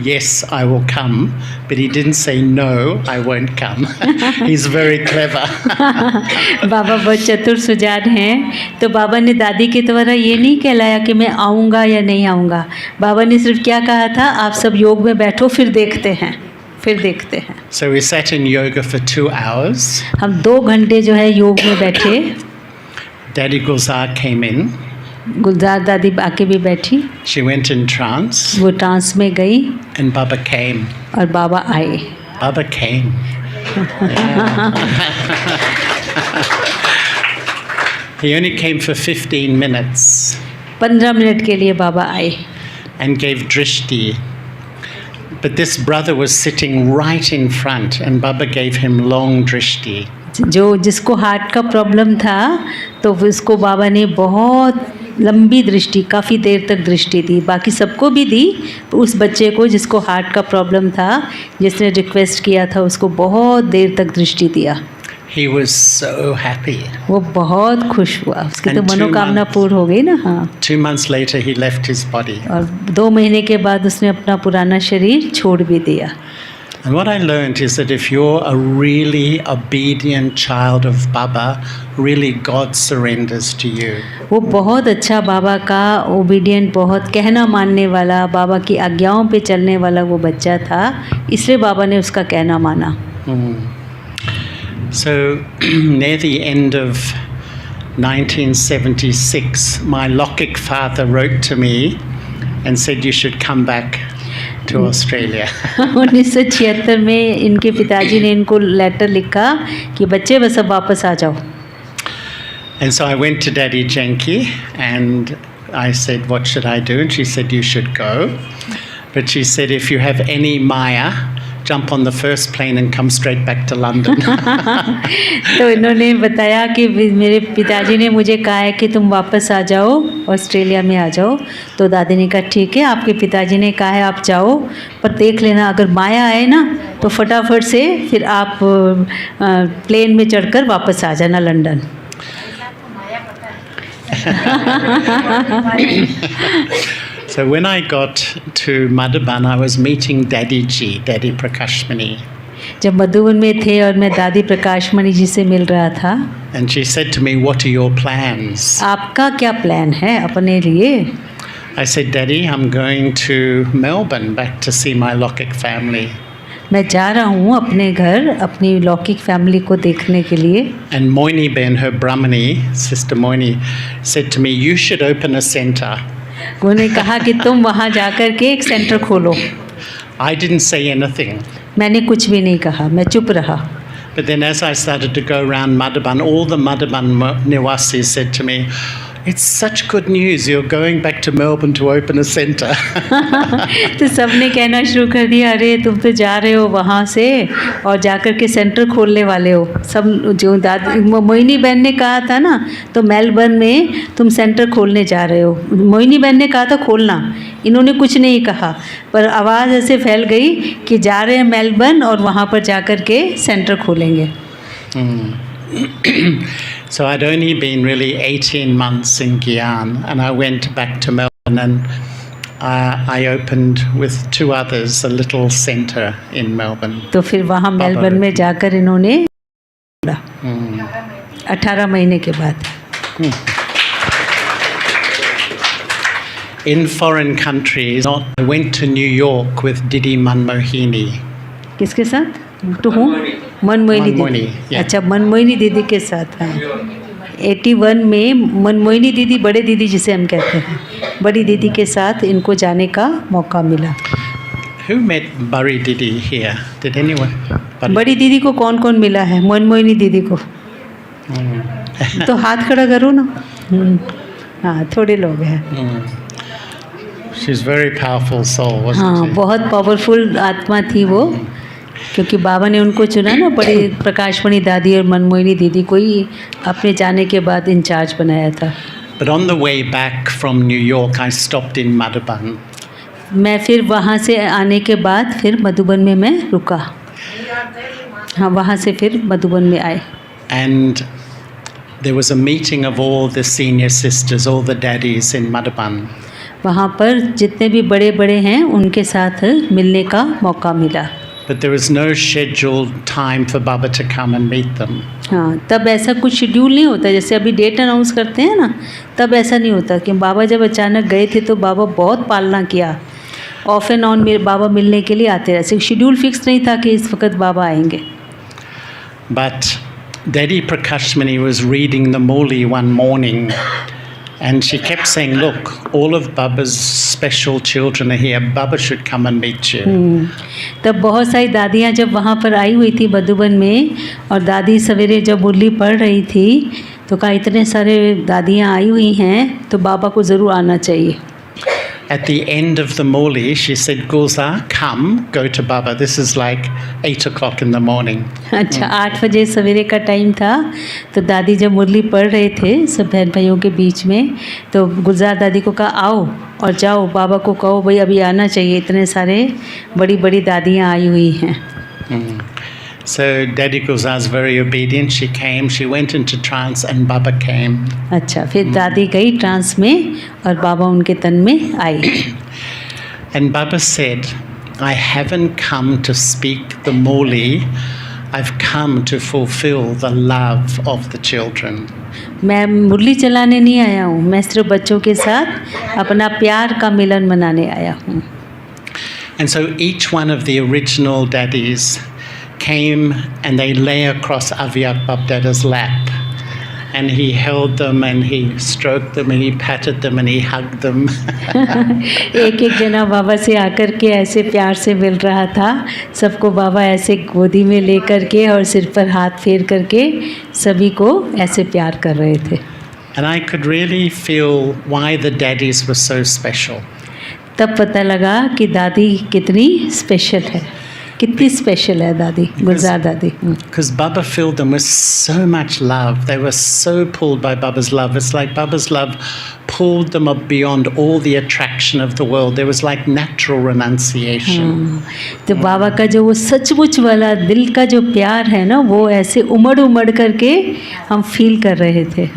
yes, I will come, but he didn't say, no, I won't come. He's very clever. बाबा बहुत चतुर सुजान हैं. तो बाबा ने दादी के द्वारा ये नहीं कहलाया कि मैं आऊँगा या नहीं आऊँगा. बाबा ने सिर्फ क्या कहा था, आप सब योग में बैठो, फिर देखते हैं. So we sat in yoga for 2 hours. हम 2 घंटे जो है योग में बैठे. Daddy Gulzar came in. गुलजार दादी आके भी बैठी. She went in trance. वो ट्रांस में गई. And Baba came. और बाबा आए. Baba came. He only came for 15 minutes. 15 minute के लिए बाबा आए. And gave drishti. But this brother was sitting right in front and Baba gave him long drishti. जिसको heart का प्रॉब्लम था तो उसको बाबा ने बहुत लंबी दृष्टि, काफ़ी देर तक दृष्टि दी. बाकी सबको भी दी, उस बच्चे को जिसको हार्ट का प्रॉब्लम था, जिसने रिक्वेस्ट किया था, उसको बहुत देर तक दृष्टि दिया. He was so happy. वो बहुत खुश हुआ, उसकी तो मनोकामना पूर्ण हो गई ना. हाँ. 2 months later he left his body. और 2 महीने के बाद उसने अपना पुराना शरीर छोड़ भी दिया. And what I learned is that if you're a really obedient child of Baba, really God surrenders to you. वो बहुत अच्छा बाबा का ओबीडियंट, बहुत कहना मानने वाला, बाबा की आज्ञाओं पे चलने वाला वो बच्चा था, इसलिए बाबा ने उसका कहना माना. So near the end of 1976, my Lokik father wrote to me and said you should come back to Australia. 1976 में इनके पिताजी ने इनको लेटर लिखा कि बच्चे बस अब वापस आ जाओ. And so I went to Daddy Janki and I said, what should I do? And she said, you should go. But she said, if you have any Maya, jump on the first plane and come straight back to London. तो इन्होंने बताया कि मेरे पिताजी ने मुझे कहा है कि तुम वापस आ जाओ, ऑस्ट्रेलिया में आ जाओ. तो दादी ने कहा ठीक है, आपके पिताजी ने कहा है आप जाओ, पर देख लेना अगर माया आए ना तो फटाफट से फिर आप प्लेन में चढ़कर वापस आ जाना London. So when I got to Madhuban, I was meeting Daddy Ji, Daddy Prakashmani. जब मधुबन में थे और मैं दादी प्रकाशमणि जी से मिल रहा था. And she said to me, what are your plans? आपका क्या प्लान है अपने लिए? I said, Daddy, I'm going to Melbourne back to see my Lokik family. मैं जा रहा हूँ अपने घर, अपनी लौकिक फैमिली को देखने के लिए. And Moini Ben, her Brahmani, Sister Moini, said to me, you should open a center. उन्होंने कहा कि तुम वहाँ जाकर के एक सेंटर खोलो. I didn't say anything. मैंने कुछ भी नहीं कहा, मैं चुप रहा. But then as I started to go around Madhuban, all the Madhuban Niwasis said to me, it's such good news, you're going back to Melbourne to open a center. तो सबने कहना शुरू कर दिया, अरे तुम तो जा रहे हो वहाँ से और जाकर के सेंटर खोलने वाले हो. सब जो मोहिनी बहन ने कहा था ना, तो मेलबर्न में तुम सेंटर खोलने जा रहे हो. मोहिनी बहन ने कहा था खोलना, इन्होंने कुछ नहीं कहा, पर आवाज़ ऐसे फैल गई कि जा रहे हैं मेलबर्न और वहाँ पर जाकर के सेंटर खोलेंगे. So I'd only been really 18 months in Gyan, and I went back to Melbourne and I opened with 2 others a little centre in Melbourne. तो फिर वहाँ मेलबर्न में जाकर इन्होंने 18 महीने के बाद. In foreign countries, I went to New York with Didi Manmohini. किसके साथ? तो हूँ मनमोहिनी दीदी. अच्छा, मनमोहिनी दीदी के साथ. हाँ, 81 में मनमोहिनी दीदी, बड़े दीदी जिसे हम कहते हैं, बड़ी दीदी के साथ इनको जाने का मौका मिला। Who met Bari Didi here? Did anyone? बड़ी दीदी को कौन कौन मिला है? मनमोहिनी दीदी को तो हाथ खड़ा करो ना। हाँ, थोड़े लोग हैं। She's very powerful soul, wasn't हाँ, she? बहुत पावरफुल आत्मा थी वो, क्योंकि बाबा ने उनको चुना ना, बड़ी प्रकाशमणि दादी और मनमोहिनी दीदी को ही अपने जाने के बाद इंचार्ज बनाया था। But on the way back from New York, I stopped in Madhuban. मैं फिर वहाँ से आने के बाद फिर मधुबन में मैं रुका। हाँ, वहाँ से फिर मधुबन में आए। And there was a meeting of all the senior sisters, all the daddies in Madhuban. वहाँ पर जितने भी बड़े बड़े हैं उनके साथ मिलने का मौका मिला। But there was no scheduled time for Baba to come and meet them. हाँ, तब ऐसा कुछ शेड्यूल नहीं होता, जैसे अभी डेट अनाउंस करते हैं ना, तब ऐसा नहीं होता कि बाबा जब अचानक गए थे तो बाबा बहुत पालना किया। ऑफ एंड ऑन बाबा मिलने के लिए आते रहे, शेड्यूल फिक्स नहीं था कि इस वक्त बाबा आएंगे। But Daddy Prakashmani was reading the Moli one morning, and she kept saying, "Look, all of Baba's special children are here. Baba should come and meet you." तब बहुत सारी दादियाँ जब वहाँ पर आई हुई थी मधुबन में, और दादी सवेरे जब मुरली पढ़ रही थी तो कहा इतने सारे दादियाँ आई हुई हैं तो बाबा को ज़रूर आना चाहिए। At the end of the Moli, she said, "Gulza, come, go to Baba. This is like 8 o'clock in the morning." अच्छा, 8 बजे सवेरे का टाइम था, तो दादी जब मुरली पढ़ रहे थे सब बहन भाइयों के बीच में, तो गुलजार दादी को कहा आओ और जाओ, बाबा को कहो भाई अभी आना चाहिए, इतने सारे बड़ी बड़ी दादियाँ आई हुई हैं। So Daddy Gulzar is very obedient. She came, she went into trance, and Baba came. अच्छा, फिर दादी गई ट्रांस में और बाबा उनके तन में आए। And Baba said, "I haven't come to speak the Moli. I've come to fulfill the love of the children." मैं मुरली चलाने नहीं आया हूँ, मैं सिर्फ बच्चों के साथ अपना प्यार का मिलन मनाने आया हूँ। And so each one of the original daddies came and they lay across Aviyak Babdada's lap, and he held them and he stroked them and he patted them and he hugged them. एक एक जना बाबा से आकर के ऐसे प्यार से मिल रहा था, सबको बाबा ऐसे गोदी में लेकर के और सिर पर हाथ फेर करके सभी को ऐसे प्यार कर रहे थे। And I could really feel why the daddies were so special. तब पता लगा कि दादी कितनी स्पेशल है, कितनी स्पेशल है दादी, गुलजार दादी। Because Baba filled them with so much love. They were so pulled by Baba's love. It's like Baba's love pulled them up beyond all the attraction of the world. There was like natural renunciation. तो बाबा का जो वो सचमुच वाला दिल का जो प्यार है ना, वो ऐसे उमड़ उमड़ करके हम फील कर रहे थे।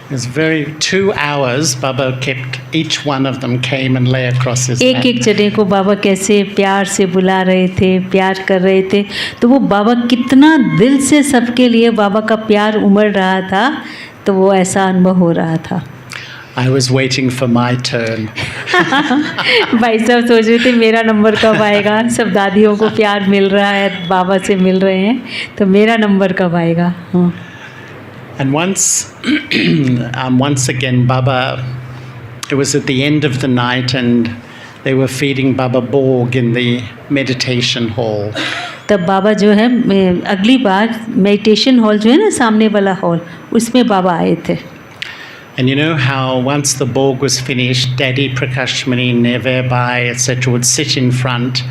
It was very 2 hours. Baba kept each one of them came and lay across his lap. एक एक जने को बाबा कैसे प्यार से बुला रहे थे, प्यार कर रहे थे, तो वो बाबा कितना दिल से सबके लिए बाबा का प्यार उमड़ रहा था, तो वो ऐसा अनुभव हो रहा था। I was waiting for my turn. भाई साहब सोच रहे थे मेरा नंबर कब आएगा, सब दादियों को प्यार मिल रहा है, बाबा से मिल रहे हैं, तो मेरा नंबर कब आएगा। And once again, Baba, it was at the end of the night and they were feeding Baba Borg in the meditation hall. तब बाबा जो है अगली बार मेडिटेशन हॉल जो है ना, सामने वाला हॉल, उसमें बाबा आए थे। And you know how once the Borg was finished, Daddy Prakashmani, Neve Bhai, etc. would sit in front.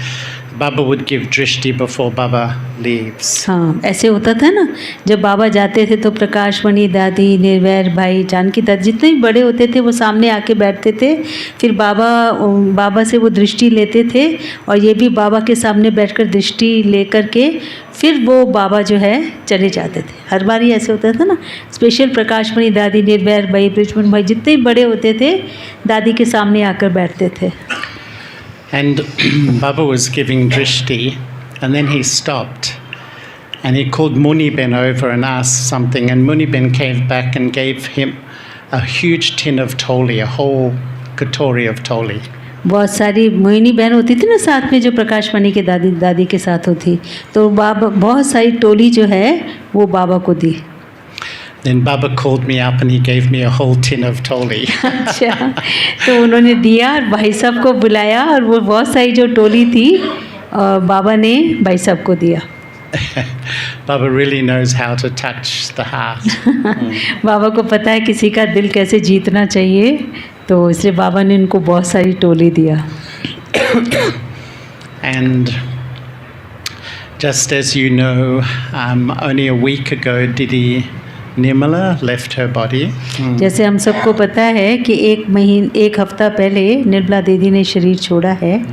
Baba would give drishti before Baba leaves. हाँ, ऐसे होता था ना, जब बाबा जाते थे तो प्रकाशमणि दादी, निर्वैर भाई, जानकी दादी, जितने भी बड़े होते थे वो सामने आके बैठते थे, फिर बाबा से वो दृष्टि लेते थे, और ये भी बाबा के सामने बैठकर दृष्टि लेकर के फिर वो बाबा जो है चले जाते थे। हर बार ही ऐसे होता था ना, स्पेशल प्रकाशमणि दादी, निर्वैर भाई, बृजमन भाई, जितने भी बड़े होते थे दादी के सामने आकर बैठते थे। And Baba was giving drishti, and then he stopped, and he called Muniben over and asked something, and Muniben came back and gave him a huge tin of toli, a whole katori of toli. बहुत सारी मोहिनी बहन होती थी ना साथ में, जो प्रकाशमणि के दादी के साथ होती, तो बाबा बहुत सारी टोली जो है वो बाबा को दी। Then Baba called me up and he gave me a whole tin of toli. अच्छा, तो उन्होंने दिया और भाई साहब को बुलाया और वो बहुत सारी जो टोली थी बाबा ने भाई साहब को दिया. Baba really knows how to touch the heart. बाबा को पता है किसी का दिल कैसे जीतना चाहिए, तो इसलिए बाबा ने उनको बहुत सारी टोली दिया. And just as you know, only a week ago Didi Nirmala left her body. जैसे हम सबको पता है कि एक हफ्ता पहले निर्मला दीदी ने शरीर छोड़ा है.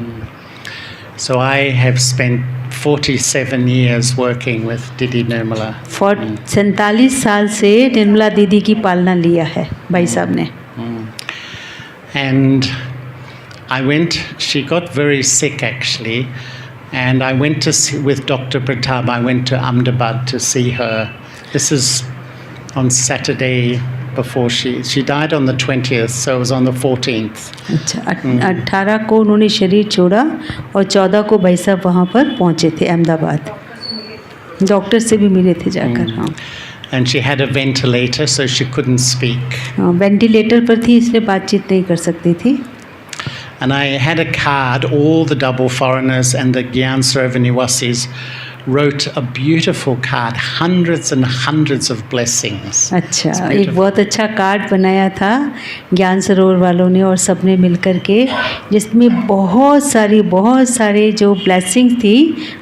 So I have spent 47 years working with Didi Nirmala. 47 साल से निर्मला दीदी की पालना लिया है भाई साहब ने. And she got very sick actually, and I went to see, with Dr. Pratap, I went to Ahmedabad to see her. This is on Saturday before she died on the 20th, so it was on the 14th. अच्छा, 18 को उन्होंने शरीर छोड़ा और 14 को भाई साहब वहाँ पर पहुँचे थे अहमदाबाद. डॉक्टर से भी मिले थे जाकर. हाँ. And she had a ventilator, so she couldn't speak. Ventilator पर थी इसलिए बातचीत नहीं कर सकती थी. And I had a card, all the double foreigners and the Gyan Sarovar Niwasis wrote a beautiful card, hundreds and hundreds of blessings. अच्छा, एक बहुत अच्छा कार्ड बनाया था ज्ञान सरोवर वालों ने और सबने मिलकर के, जिसमें बहुत सारे जो ब्लेसिंग्स थी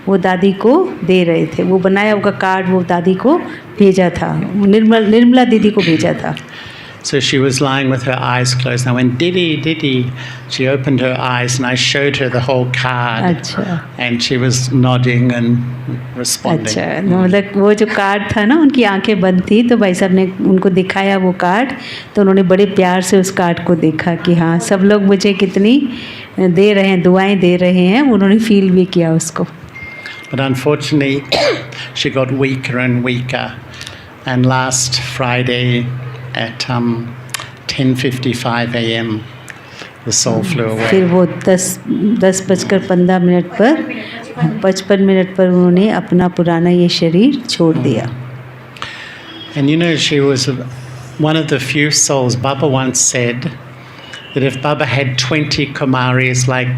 वो दादी को दे रहे थे. वो बनाया हुआ कार्ड वो दादी को भेजा था, निर्मला दीदी को भेजा था. So she was lying with her eyes closed. And I went, Didi, Didi. She opened her eyes and I showed her the whole card. अच्छा. And she was nodding and responding. अच्छा, मतलब वो जो कार्ड था ना, उनकी आंखें बंद थी, तो भाई साहब ने उनको दिखाया वो कार्ड, तो उन्होंने बड़े प्यार से उस कार्ड को देखा कि हाँ सब लोग मुझे कितनी दे रहे हैं, दुआएं दे रहे हैं. उन्होंने फील भी किया उसको. But unfortunately, she got weaker and weaker. And last Friday, at 10:55 a.m. the soul flew away. फिर वो 10:15 पर 55 मिनट पर उन्होंने अपना पुराना ये शरीर छोड़ दिया. And you know, she was one of the few souls. Baba once said that if Baba had 20 Kumaris like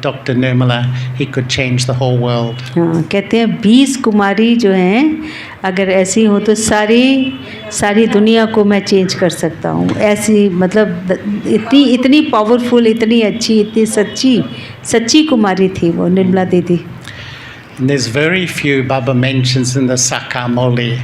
Dr. Nirmala, he could change the whole world. हाँ, कहते हैं 20 कुमारी जो हैं अगर ऐसी हो तो सारी दुनिया को मैं चेंज कर सकता हूँ. ऐसी मतलब इतनी पावरफुल, इतनी अच्छी, इतनी सच्ची कुमारी थी वो निर्मला दीदी. And there's very few Baba mentions in the Sakamoli,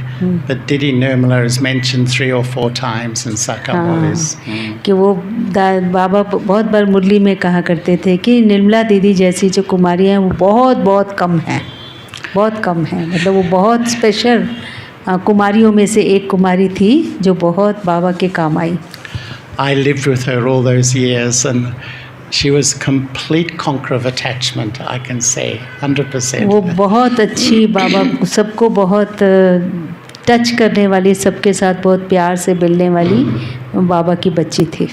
but Didi Nirmala is mentioned 3 or 4 times in Sakamolis. कि वो बाबा बहुत बार मुरली में कहा करते थे कि निर्मला दीदी जैसी जो कुमारी हैं वो बहुत कम हैं, बहुत कम हैं. मतलब वो बहुत स्पेशल कुमारियों में से एक कुमारी थी जो बहुत बाबा के काम आई. I lived with her all those years and she was complete conqueror of attachment, I can say, 100%. वो बहुत अच्छी बाबा सबको बहुत टच करने वाली, सबके साथ बहुत प्यार से मिलने वाली बाबा की बच्ची थी.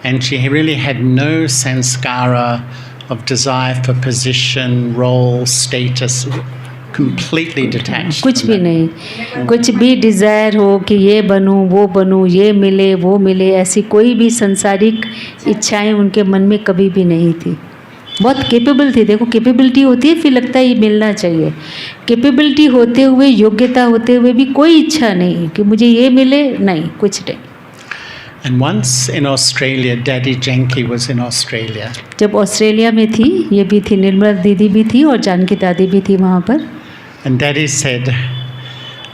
And she really had no sanskara of desire for position, role, status, completely detached. कुछ भी नहीं, कुछ भी डिज़ायर हो कि ये बनूं, वो बनूं, ये मिले, वो मिले, ऐसी कोई भी संसारिक इच्छाएं उनके मन में कभी भी नहीं थी. बहुत कैपेबल थी. देखो, कैपेबिलिटी होती है फिर लगता है ये मिलना चाहिए. कैपेबिलिटी होते हुए, योग्यता होते हुए भी कोई इच्छा नहीं कि मुझे ये मिले, नहीं, कुछ नहीं. And once in Australia, Daddy Janki was in Australia. जब ऑस्ट्रेलिया में थी, ये भी थी, निर्मला दीदी भी थी और जानकी दादी भी थी वहाँ पर. And Daddy said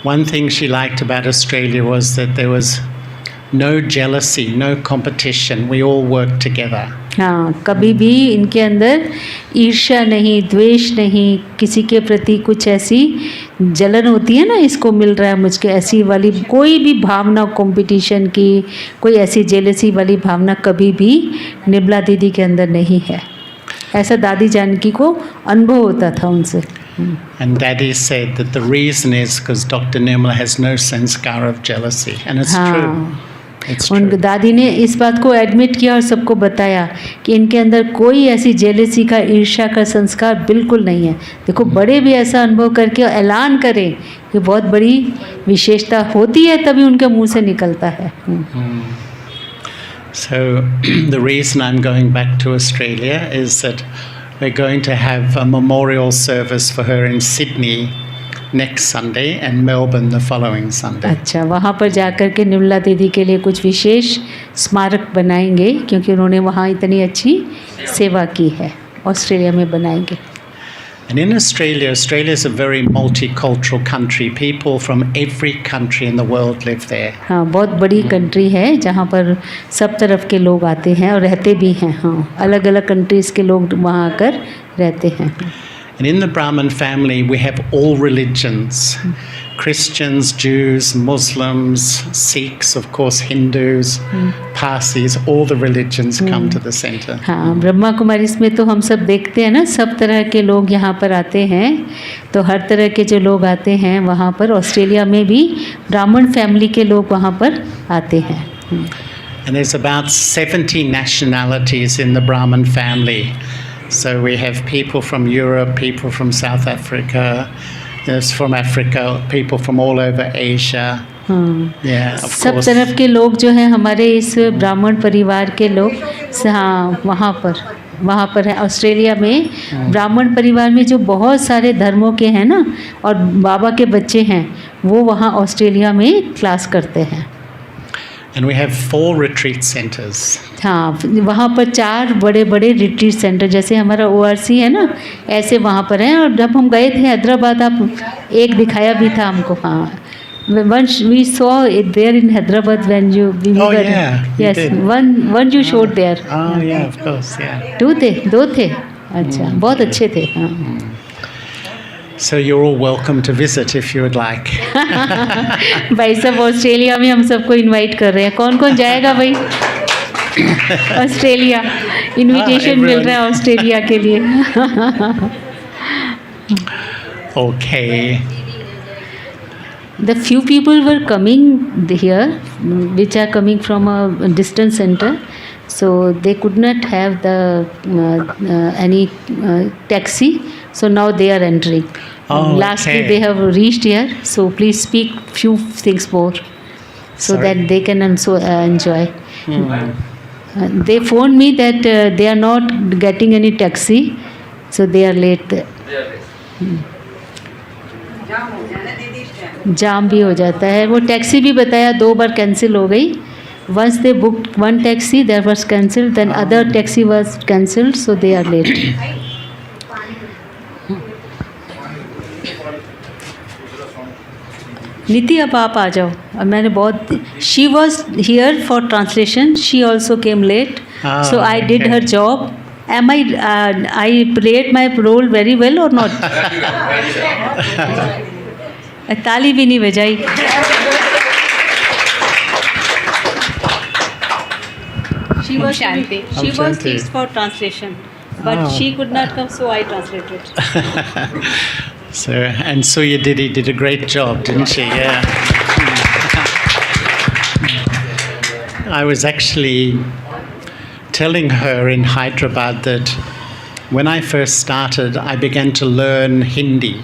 one thing she liked about Australia was that there was no jealousy, no competition. We all worked together. हाँ, कभी भी इनके अंदर ईर्ष्या नहीं, द्वेष नहीं, किसी के प्रति कुछ ऐसी जलन होती है ना, इसको मिल रहा है मुझको, ऐसी वाली कोई भी भावना, कंपटीशन की कोई ऐसी जेलसी वाली भावना कभी भी निर्मला दीदी के अंदर नहीं है. ऐसा दादी जानकी को अनुभव होता था उनसे. And Daddy said that the reason is because Dr. Nirmala has no sanskara of jealousy, and it's true. It's उन true. दादी ने इस बात को एडमिट किया और सबको बताया कि इनके अंदर कोई ऐसी जेलसी का, ईर्ष्या का संस्कार बिल्कुल नहीं है। देखो बड़े भी ऐसा अनुभव करके ऐलान करें कि बहुत बड़ी विशेषता होती है, तभी उनके मुंह से निकलता है। So the reason I'm going back to Australia is that we're going to have a memorial service for her in Sydney next Sunday and Melbourne the following Sunday. अच्छा, वहाँ पर जाकर के निर्मला दीदी के लिए कुछ विशेष स्मारक बनाएंगे, क्योंकि उन्होंने वहाँ इतनी अच्छी सेवा की है। ऑस्ट्रेलिया में बनाएंगे। And in Australia, Australia is a very multicultural country. People from every country in the world live there. हाँ, बहुत बड़ी कंट्री है जहाँ पर सब तरफ के लोग आते हैं और रहते भी हैं। हाँ, अलग अलग कंट्रीज़ के लोग वहाँ आकर रहते हैं। And in the Brahmin family, we have all religions. Christians, Jews, Muslims, Sikhs, of course, Hindus, Parsis, all the religions come to the center. हाँ, ब्रह्मा कुमारीस में तो हम सब देखते हैं ना, सब तरह के लोग यहाँ पर आते हैं। तो हर तरह के जो लोग आते हैं वहाँ पर, ऑस्ट्रेलिया में भी ब्राह्मण फैमिली के लोग वहाँ पर आते हैं। And there's about 70 nationalities in the Brahmin family. So we have people from Europe, people from South Africa, from Africa, people from all over Asia. Yeah, of सब course. तरफ के लोग जो हैं हमारे इस ब्राह्मण परिवार के लोग, हाँ, वहाँ पर है। ऑस्ट्रेलिया में ब्राह्मण परिवार में जो बहुत सारे धर्मों के हैं ना, और बाबा के बच्चे हैं, वो वहाँ ऑस्ट्रेलिया में क्लास करते हैं। And we have 4 retreat centers. हाँ, वहाँ पर 4 बड़े बड़े रिट्रीट सेंटर, जैसे हमारा ORC है ना, ऐसे वहाँ पर हैं। और जब हम गए थे हैदराबाद, आप एक दिखाया भी था हमको। हाँ, once we saw it there in Hyderabad when we Oh, were, yeah, you yes, did. one you showed there. Oh yeah, of course, yeah. 2 थे। अच्छा, बहुत अच्छे थे। हाँ। So you're all welcome to visit if you would like. भाई साहब, Australia में हम सबको इनवाइट कर रहे हैं। कौन कौन जाएगा भाई? ऑस्ट्रेलिया इनविटेशन मिल रहा है ऑस्ट्रेलिया के लिए। Okay. The few people were coming here, which are coming from a distant center, so they could not have the any taxi. So now they are entering. Oh, Lastly, okay. they have reached here. So please speak few things more, so Sorry. that they can also enjoy. They phoned me that they are not getting any taxi, so they are late. जाम भी हो जाता है। वो taxi भी बताया 2 बार cancel हो गई। Once they booked one taxi, that was cancelled. Then other taxi was cancelled, so they are late. नीति, अब आप आ जाओ। अब मैंने बहुत, she was here for translation, she also came late, so I did her job. Am I played my role very well or not? ताली भी नहीं बजाई। She was fixed for translation, but she could not come, so I translated. So you did a great job, didn't she? Yeah. I was actually telling her in Hyderabad that when I first started, I began to learn Hindi.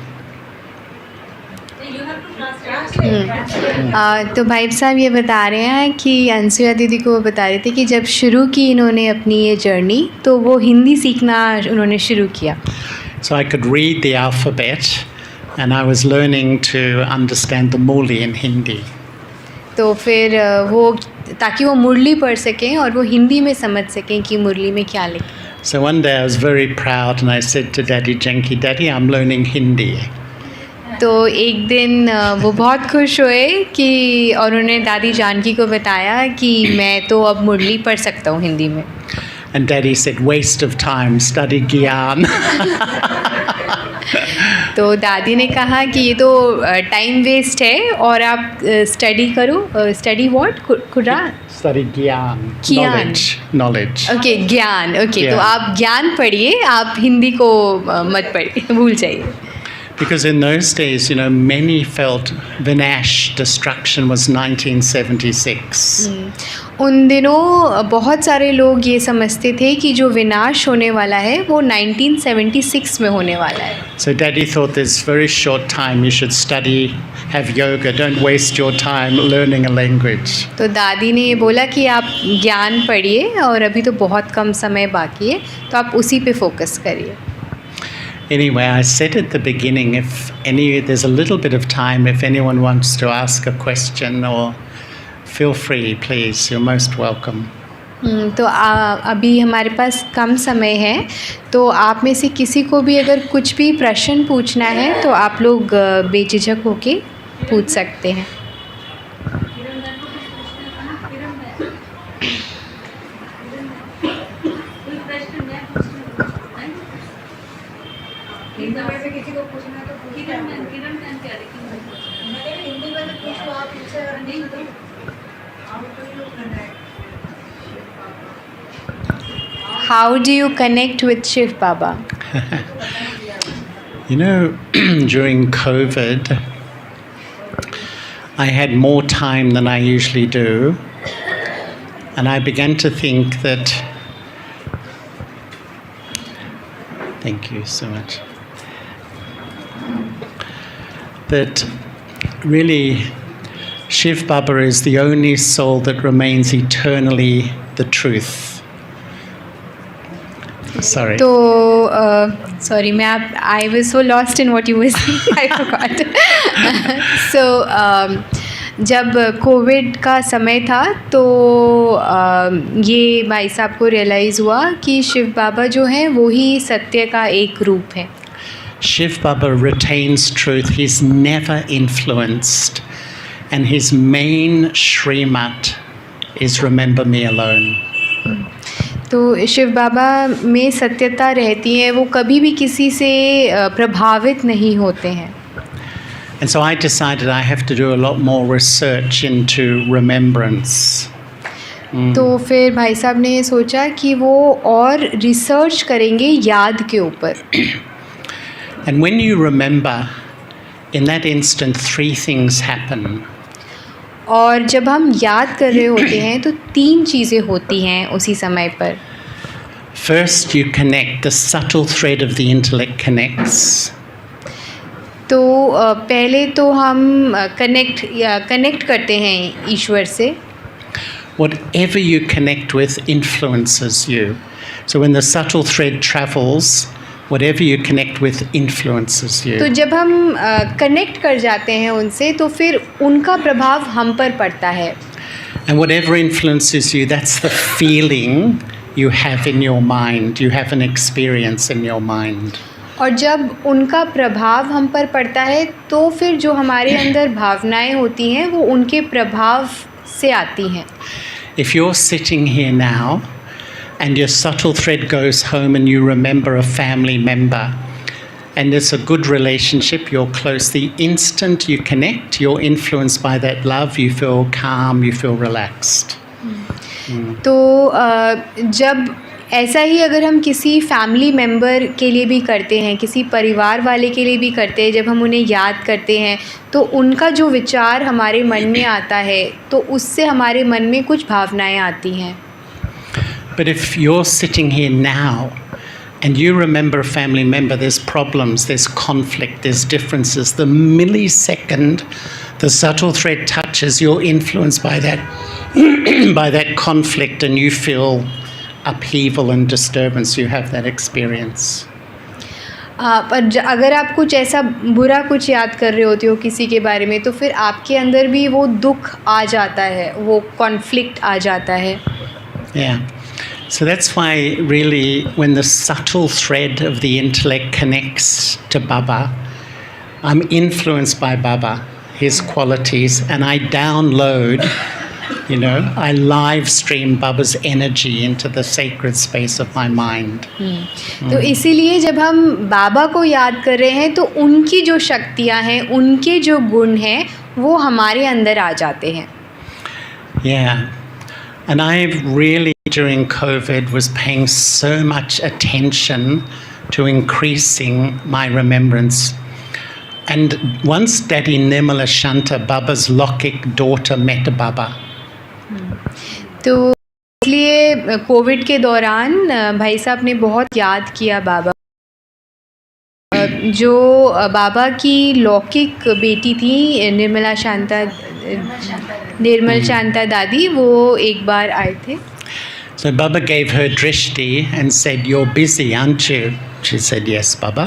तो भाई साहब ये बता रहे हैं कि अनसुया दीदी को वो बता रहे थे कि जब शुरू की इन्होंने अपनी ये जर्नी, तो वो हिंदी सीखना उन्होंने शुरू किया। So I could read the alphabet and I was learning to understand the Murli in Hindi. तो फिर वो, ताकि वो मुरली पढ़ सकें और वो हिंदी में समझ सकें कि मुरली में क्या लिखा। So one day I was very proud and I said to Daddy Janki, Daddy, I'm learning Hindi. तो एक दिन वो बहुत खुश हुए कि, और उन्होंने दादी जानकी को बताया कि मैं तो अब मुरली पढ़ सकता हूँ हिंदी में। And Daddy said, waste of time, study Gyan. तो दादी ने कहा कि ये तो टाइम वेस्ट है और आप स्टडी करो। Study what? खुरा? Study Gyan. Gyan. Knowledge. Okay, ज्ञान। ओके, तो Yeah. आप ज्ञान पढ़िए, आप हिंदी को मत पढ़िए, भूल जाइए। Because in those days, you know, many felt Vinash, destruction, was 1976. उन दिनों बहुत सारे लोग ये समझते थे कि जो विनाश होने वाला है वो 1976 में होने वाला है. So Daddy thought there's very short time, you should study, have yoga, don't waste your time learning a language. तो दादी ने ये बोला कि आप ज्ञान पढ़िए और अभी तो बहुत कम समय बाकी है तो आप उसी पे फोकस करिए. Anyway, I said at the beginning, there's a little bit of time, if anyone wants to ask a question, or feel free, please, you're most welcome. तो अभी हमारे पास कम समय है तो आप में से किसी को भी अगर कुछ भी प्रश्न पूछना है तो आप लोग बेझिझक होके पूछ सकते हैं. How do you connect with Shiv Baba? You know, during COVID, I had more time than I usually do, and I began to think that. Thank you so much. That really, Shiv Baba is the only soul that remains eternally the truth. Sorry. तो sorry, I was so lost in what you were saying, I forgot. So जब Covid का समय था तो ये भाई साहब को रियलाइज़ हुआ कि शिव बाबा जो हैं वो ही सत्य का एक रूप है. Shiv Baba retains truth. He's never influenced, and his main Srimat is remember me alone. तो शिव बाबा में सत्यता रहती है, वो कभी भी किसी से प्रभावित नहीं होते हैं. And so I decided I have to do a lot more research into remembrance. तो फिर भाई साहब ने ये सोचा कि वो और रिसर्च करेंगे याद के ऊपर. And when you remember, in that instant, three things happen. और जब हम याद कर रहे होते हैं तो तीन चीज़ें होती हैं उसी समय पर. First, you connect. The subtle thread of the intellect connects. तो पहले तो हम कनेक्ट करते हैं ईश्वर से. Whatever you connect with influences you. So when the subtle thread travels, whatever you connect with influences you. तो जब हम कनेक्ट कर जाते हैं उनसे तो फिर उनका प्रभाव हम पर पड़ता है. And whatever influences you, that's the feeling you have in your mind. You have an experience in your mind. और जब उनका प्रभाव हम पर पड़ता है तो फिर जो हमारे अंदर भावनाएं होती हैं वो उनके प्रभाव से आती हैं. If you're sitting here now and your subtle thread goes home and you remember a family member and it's a good relationship, you're close, the instant you connect, you're influenced by that love, you feel calm, you feel relaxed. तो जब ऐसा ही अगर हम किसी family member के लिए भी करते हैं, किसी परिवार वाले के लिए भी करते हैं, जब हम उन्हें याद करते हैं तो उनका जो विचार हमारे मन में आता है तो उससे हमारे मन में कुछ भावनाएं आती हैं. But if you're sitting here now and you remember a family member, there's problems, there's conflict, there's differences. The millisecond the subtle thread touches, you're influenced by that by that conflict and you feel upheaval and disturbance. You have that experience. पर अगर आप कुछ ऐसा बुरा कुछ याद कर रहे होते हो किसी के बारे में तो फिर आपके अंदर भी वो दुख आ जाता है, वो कॉन्फ्लिक्ट आ जाता है. Yeah. So that's why really when the subtle thread of the intellect connects to Baba, I'm influenced by Baba, his qualities, and I download, I live stream Baba's energy into the sacred space of my mind. तो इसीलिए जब हम बाबा को याद कर रहे हैं तो उनकी जो शक्तियाँ हैं, उनके जो गुण हैं वो हमारे अंदर आ जाते हैं. Yeah. And I really, during COVID, was paying so much attention to increasing my remembrance. And once Daddy Nirmala Shanta, Baba's Lokik daughter, met Baba. तो इसलिए कोविड के दौरान भाई साहब ने बहुत याद किया बाबा। जो बाबा की लौकिक बेटी थी निर्मल शांता दादी, वो एक बार आए थे। So Baba gave her drishti and said, "You're busy, aren't you?" She said, "Yes, Baba."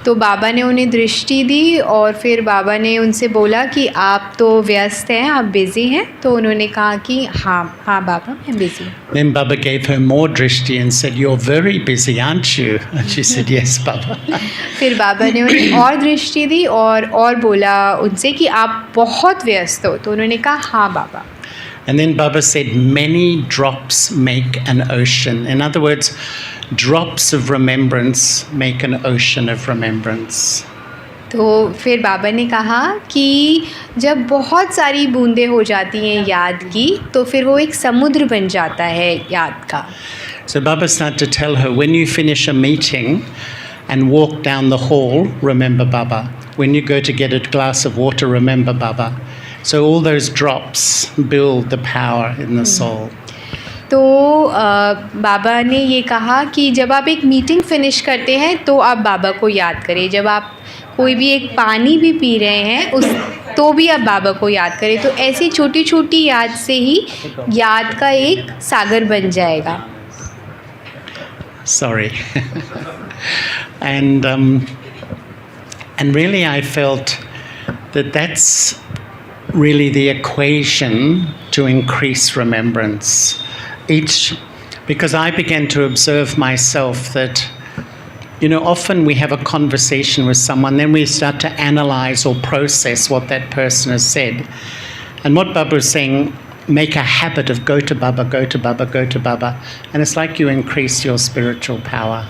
तो बाबा ने उन्हें दृष्टि दी और फिर बाबा ने उनसे बोला कि आप तो व्यस्त हैं, आप बिज़ी हैं। तो उन्होंने कहा कि हाँ हाँ बाबा, मैं बिज़ी हूँ। Then Baba gave her more drishti and said, "You're very busy, aren't you?" And she said, "Yes, Baba." फिर बाबा ने उन्हें और दृष्टि दी और बोला उनसे कि आप बहुत व्यस्त हो। तो उन्होंने कहा हाँ बाबा। And then Baba said, "Many drops make an ocean." In other words, drops of remembrance make an ocean of remembrance. तो फिर बाबा ने कहा कि जब बहुत सारी बूंदें हो जाती हैं याद की, तो फिर वो एक समुद्र बन जाता है याद का। So Baba started to tell her, when you finish a meeting and walk down the hall, remember Baba. When you go to get a glass of water, remember Baba. So all those drops build the power in the soul. तो बाबा ने ये कहा कि जब आप एक meeting finish करते हैं तो आप बाबा को याद करें। जब आप कोई भी एक पानी भी पी रहे हैं तो भी आप बाबा को याद करें। तो ऐसी छोटी छोटी याद से ही याद का एक सागर बन जाएगा। Sorry. and really I felt that that's really the equation to increase remembrance. Because I began to observe myself that, often we have a conversation with someone, then we start to analyze or process what that person has said. And what Baba was saying, make a habit of go to Baba, go to Baba, go to Baba. And it's like you increase your spiritual power.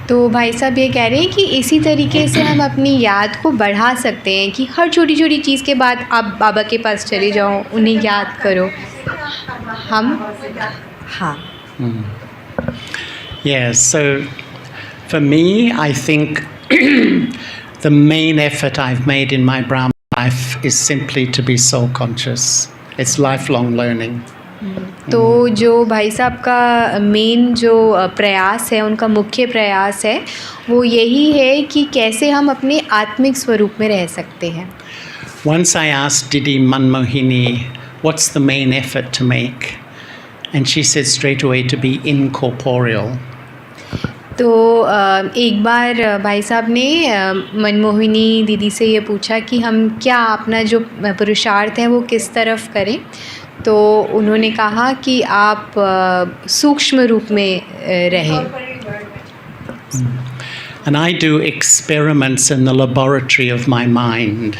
तो भाई साहब ये कह रहे हैं कि इसी तरीके से हम अपनी याद को बढ़ा सकते हैं कि हर छोटी छोटी चीज़ के बाद आप बाबा के पास चले जाओ, उन्हें याद करो। हम हाँ। Yeah, so for me, I think the main effort I've made in my Brahma life is simply to be soul conscious. It's lifelong learning. तो जो भाई साहब का मेन जो प्रयास है, उनका मुख्य प्रयास है, वो यही है कि कैसे हम अपने आत्मिक स्वरूप में रह सकते हैं। Once I asked Didi Manmohini, what's the main effort to make? And she said straight away to be incorporeal. तो एक बार भाई साहब ने मनमोहिनी दीदी से ये पूछा कि हम क्या अपना जो पुरुषार्थ है वो किस तरफ करें। तो उन्होंने कहा कि आप सूक्ष्म रूप में रहें। And I do experiments in the laboratory of my mind.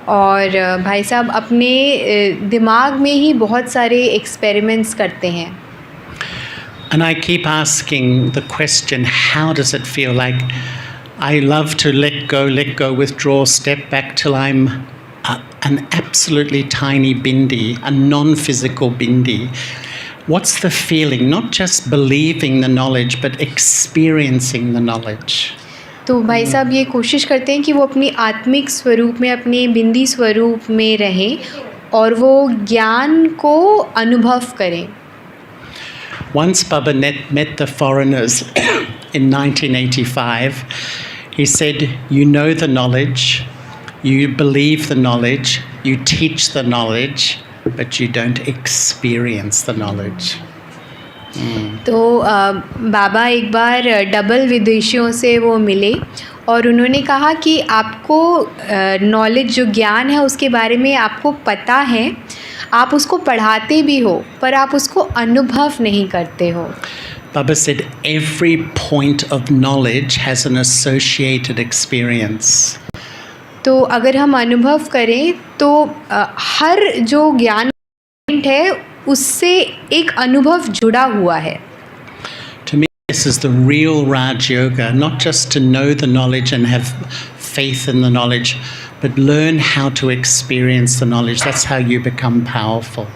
और भाई साहब अपने दिमाग में ही बहुत सारे एक्सपेरिमेंट्स करते हैं। And I keep asking the question, how does it feel? Like, I love to let go, withdraw, step back till I'm an absolutely tiny bindi, a non-physical bindi. What's the feeling? Not just believing the knowledge, but experiencing the knowledge. तो भाई साहब ये कोशिश करते हैं कि वो अपनी आत्मिक स्वरूप में, अपने बिंदी स्वरूप में रहें और वो ज्ञान को अनुभव करें। Once Baba met the foreigners in 1985, he said, you know the knowledge, you believe the knowledge, you teach the knowledge, but you don't experience the knowledge. तो बाबा एक बार डबल विदेशियों से वो मिले और उन्होंने कहा कि आपको नॉलेज जो ज्ञान है उसके बारे में आपको पता है, आप उसको पढ़ाते भी हो पर आप उसको अनुभव नहीं करते हो। Baba said every point of knowledge has an associated experience. तो अगर हम अनुभव करें तो हर जो ज्ञान है उससे एक अनुभव जुड़ा हुआ है। To me, this is the real Raj Yoga, not just to know the knowledge and have faith in the knowledge, but learn how to experience the knowledge. That's how you become powerful.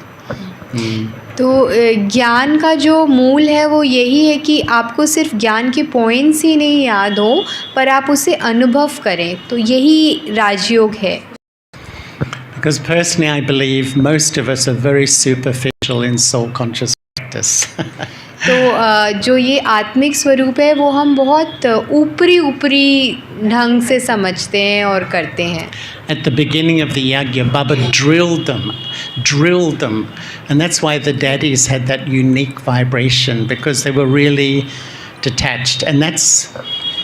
तो ज्ञान का जो मूल है वो यही है कि आपको सिर्फ ज्ञान के पॉइंट्स ही नहीं याद हो, पर आप उसे अनुभव करें, तो यही राजयोग है. Because personally, I believe most of us are very superficial in soul conscious practice. तो जो ये आत्मिक स्वरूप है वो हम बहुत ऊपरी ढंग से समझते हैं और करते हैं. At the beginning of the yagya, Baba drilled them, and that's why the daddies had that unique vibration, because they were really detached. And that's,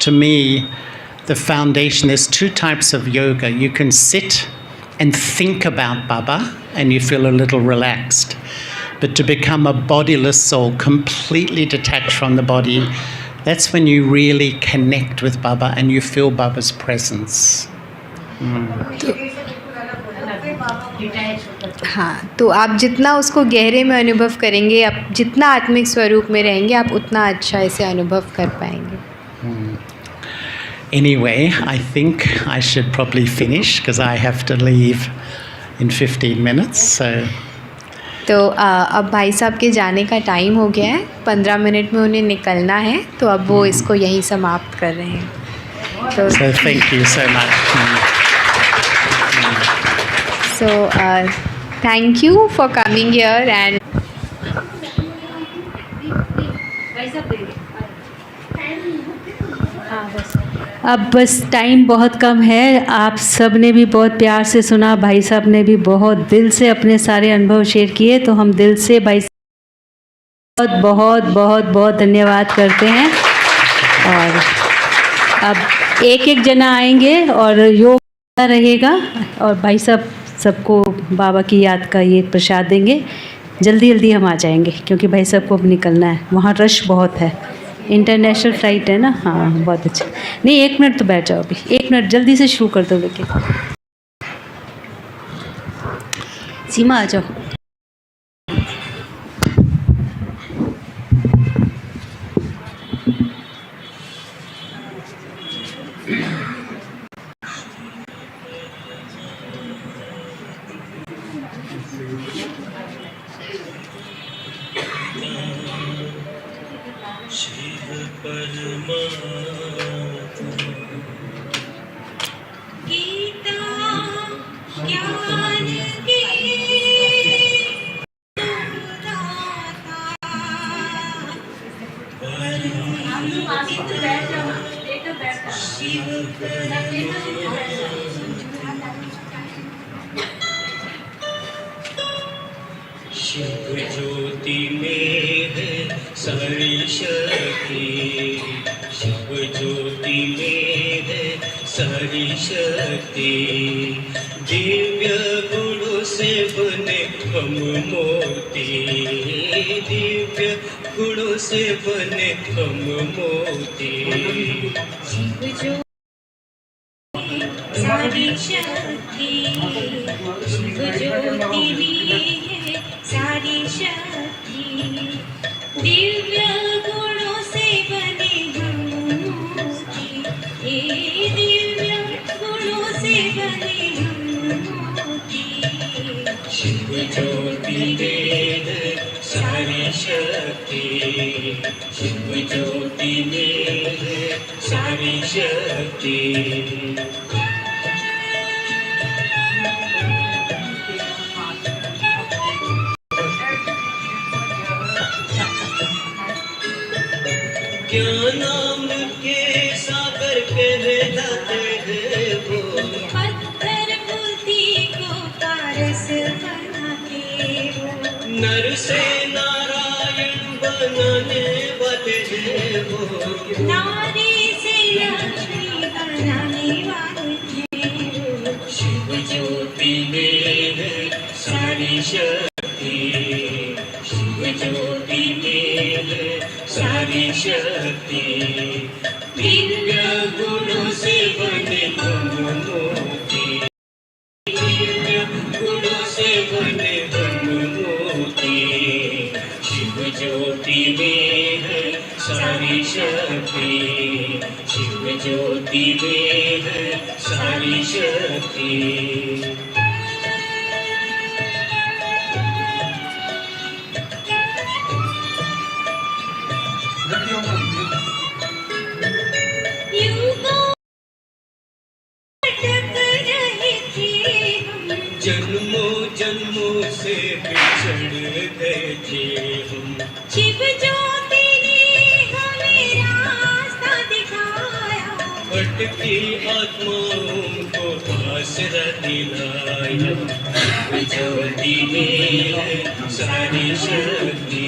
to me, the foundation. There's two types of yoga. You can sit and think about Baba, and you feel a little relaxed. But to become a bodiless soul, completely detached from the body, that's when you really connect with Baba and you feel Baba's presence. हाँ, तो आप जितना उसको गहरे में अनुभव करेंगे, आप जितना आत्मिक स्वरूप में रहेंगे, आप उतना अच्छा इसे अनुभव कर पाएंगे. Anyway, I think I should probably finish because I have to leave in 15 minutes. तो अब भाई साहब के जाने का टाइम हो गया है, 15 मिनट में उन्हें निकलना है, तो अब वो इसको यहीं समाप्त कर रहे हैं. तो So thank you so much. So thank you for coming here and अब बस टाइम बहुत कम है. आप सब ने भी बहुत प्यार से सुना, भाई साहब ने भी बहुत दिल से अपने सारे अनुभव शेयर किए, तो हम दिल से भाई बहुत बहुत बहुत बहुत धन्यवाद करते हैं. और अब एक जना आएंगे और योग रहेगा, और भाई साहब सबको बाबा की याद का ये प्रसाद देंगे. जल्दी जल्दी हम आ जाएंगे क्योंकि भाई साहब को अब निकलना है, वहाँ रश बहुत है, इंटरनेशनल फ्लाइट है ना. हाँ, बहुत अच्छा. नहीं, 1 मिनट तो बैठ जाओ अभी, 1 मिनट जल्दी से शुरू कर दो. लेकिन सीमा आ जाओ. शिव ज्योति में है सारी शक्ति, शिव ज्योति में है सारी शक्ति. दिव्य गुणों से बने हम मोती, दिव्य गुणों से बने हम मोती. शिव ज्योति सारी शक्ति, शिव ज्योति में है सारी शक्ति. दिव्य गुणों से बने हम मोती, दिव्य गुणों से बने हम मोती. शिव ज्योति में है सारी शक्ति, शिव ज्योति में है सारी शक्ति. ज्ञानाम के सागर कहलाते हैं वो, पत्थर बुद्धि को पारस बनाते वो. नर से नारायण बनाने वाले हैं वो, नारी से लक्ष्मी बनाने वाले हैं वो. शिव ज्योति में है सारी शक्ति, शिव ज्योति में है सारी शक्ति. दिव्य गुणों से बने हम मोती, दिव्य गुणों से बने हम मोती. शिव ज्योति में है सारी शक्ति, शिव ज्योति में है सारी शक्ति. युगों भटक रहे थे हम, जन्मों जन्मों से बिछड़ गए थे हम। शिव ज्योति ने हमें रास्ता दिखाया, भटकी आत्माओं को आसरा दिलाया। शिव ज्योति में है सारी शक्ति,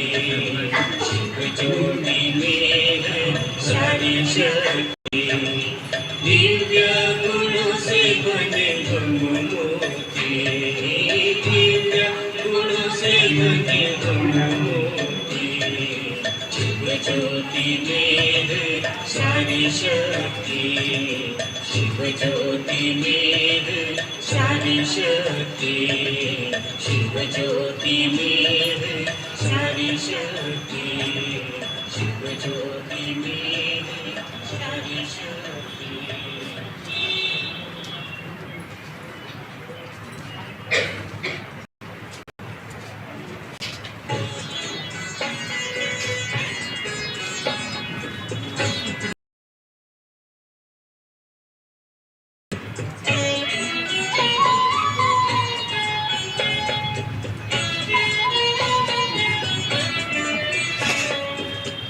शिव ज्योति में है सारी शक्ति। दिव्य गुणों से बने हम मोती, दिव्य गुणों से बने हम मोती। शिव ज्योति में है सारी शक्ति, शिव ज्योति में है सारी शक्ति, शिव ज्योति में है सारी शक्ति, शिव ज्योति में है सारी शक्ति।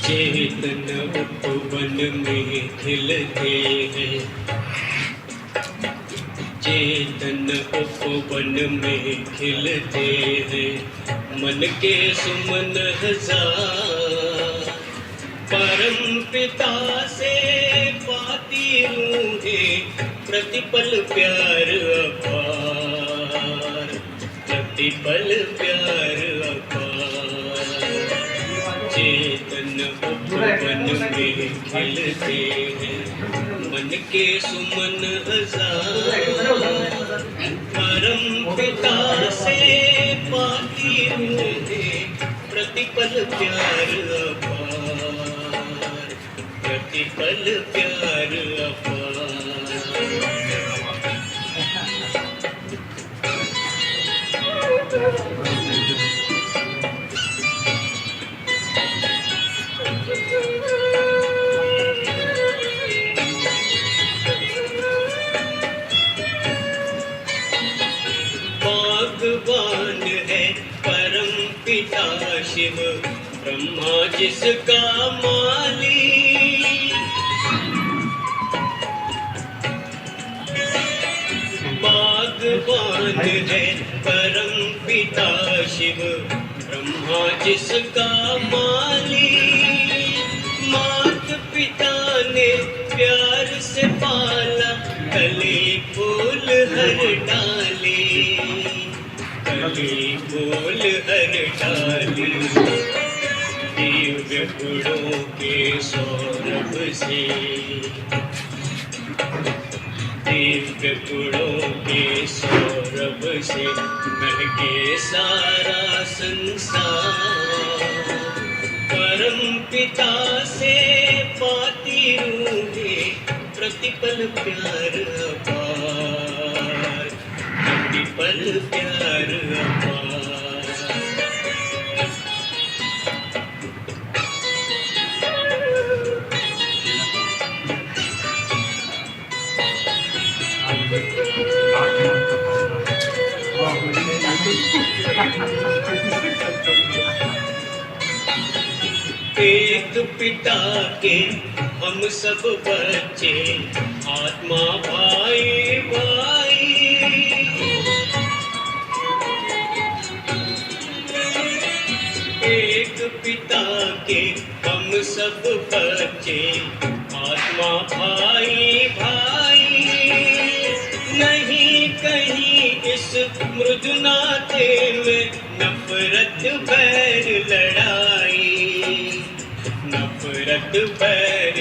चेतन उपवन में खिलते हैं, चेतन उपवन में खिलते हैं। मन के सुमन हजार, परम पिता से पाती रूहें, प्रतिपल प्यार अपार, प्रतिपल प्यार अपार। चेतन उपवन में खिलते हैं, मन के सुमन हजार, परम पिता से पाती रूहें, प्रतिपल प्यार अपार, प्रतिपल प्यार अपार। भगवान है परम पिता शिव, ब्रह्मा जिसका माली। भगवान है परम पिता शिव, ब्रह्मा जिसका माली। मात पिता ने प्यार से पाला, कली फूल हर डाली, कली फूल हर डाली। दिव्य गुणों के सौरभ से, दिव्य गुणों के सौरभ से महके सारा संसार। परम पिता से पाती रूहें, प्रतिपल प्यार अपार, प्रतिपल प्यार अपार। एक पिता के हम सब बच्चे, आत्मा भाई भाई। एक पिता के हम सब बच्चे, आत्मा भाई भाई। नहीं कहीं इस मृदु नाते में नफरत बैर लड़ाई, नफरत बैर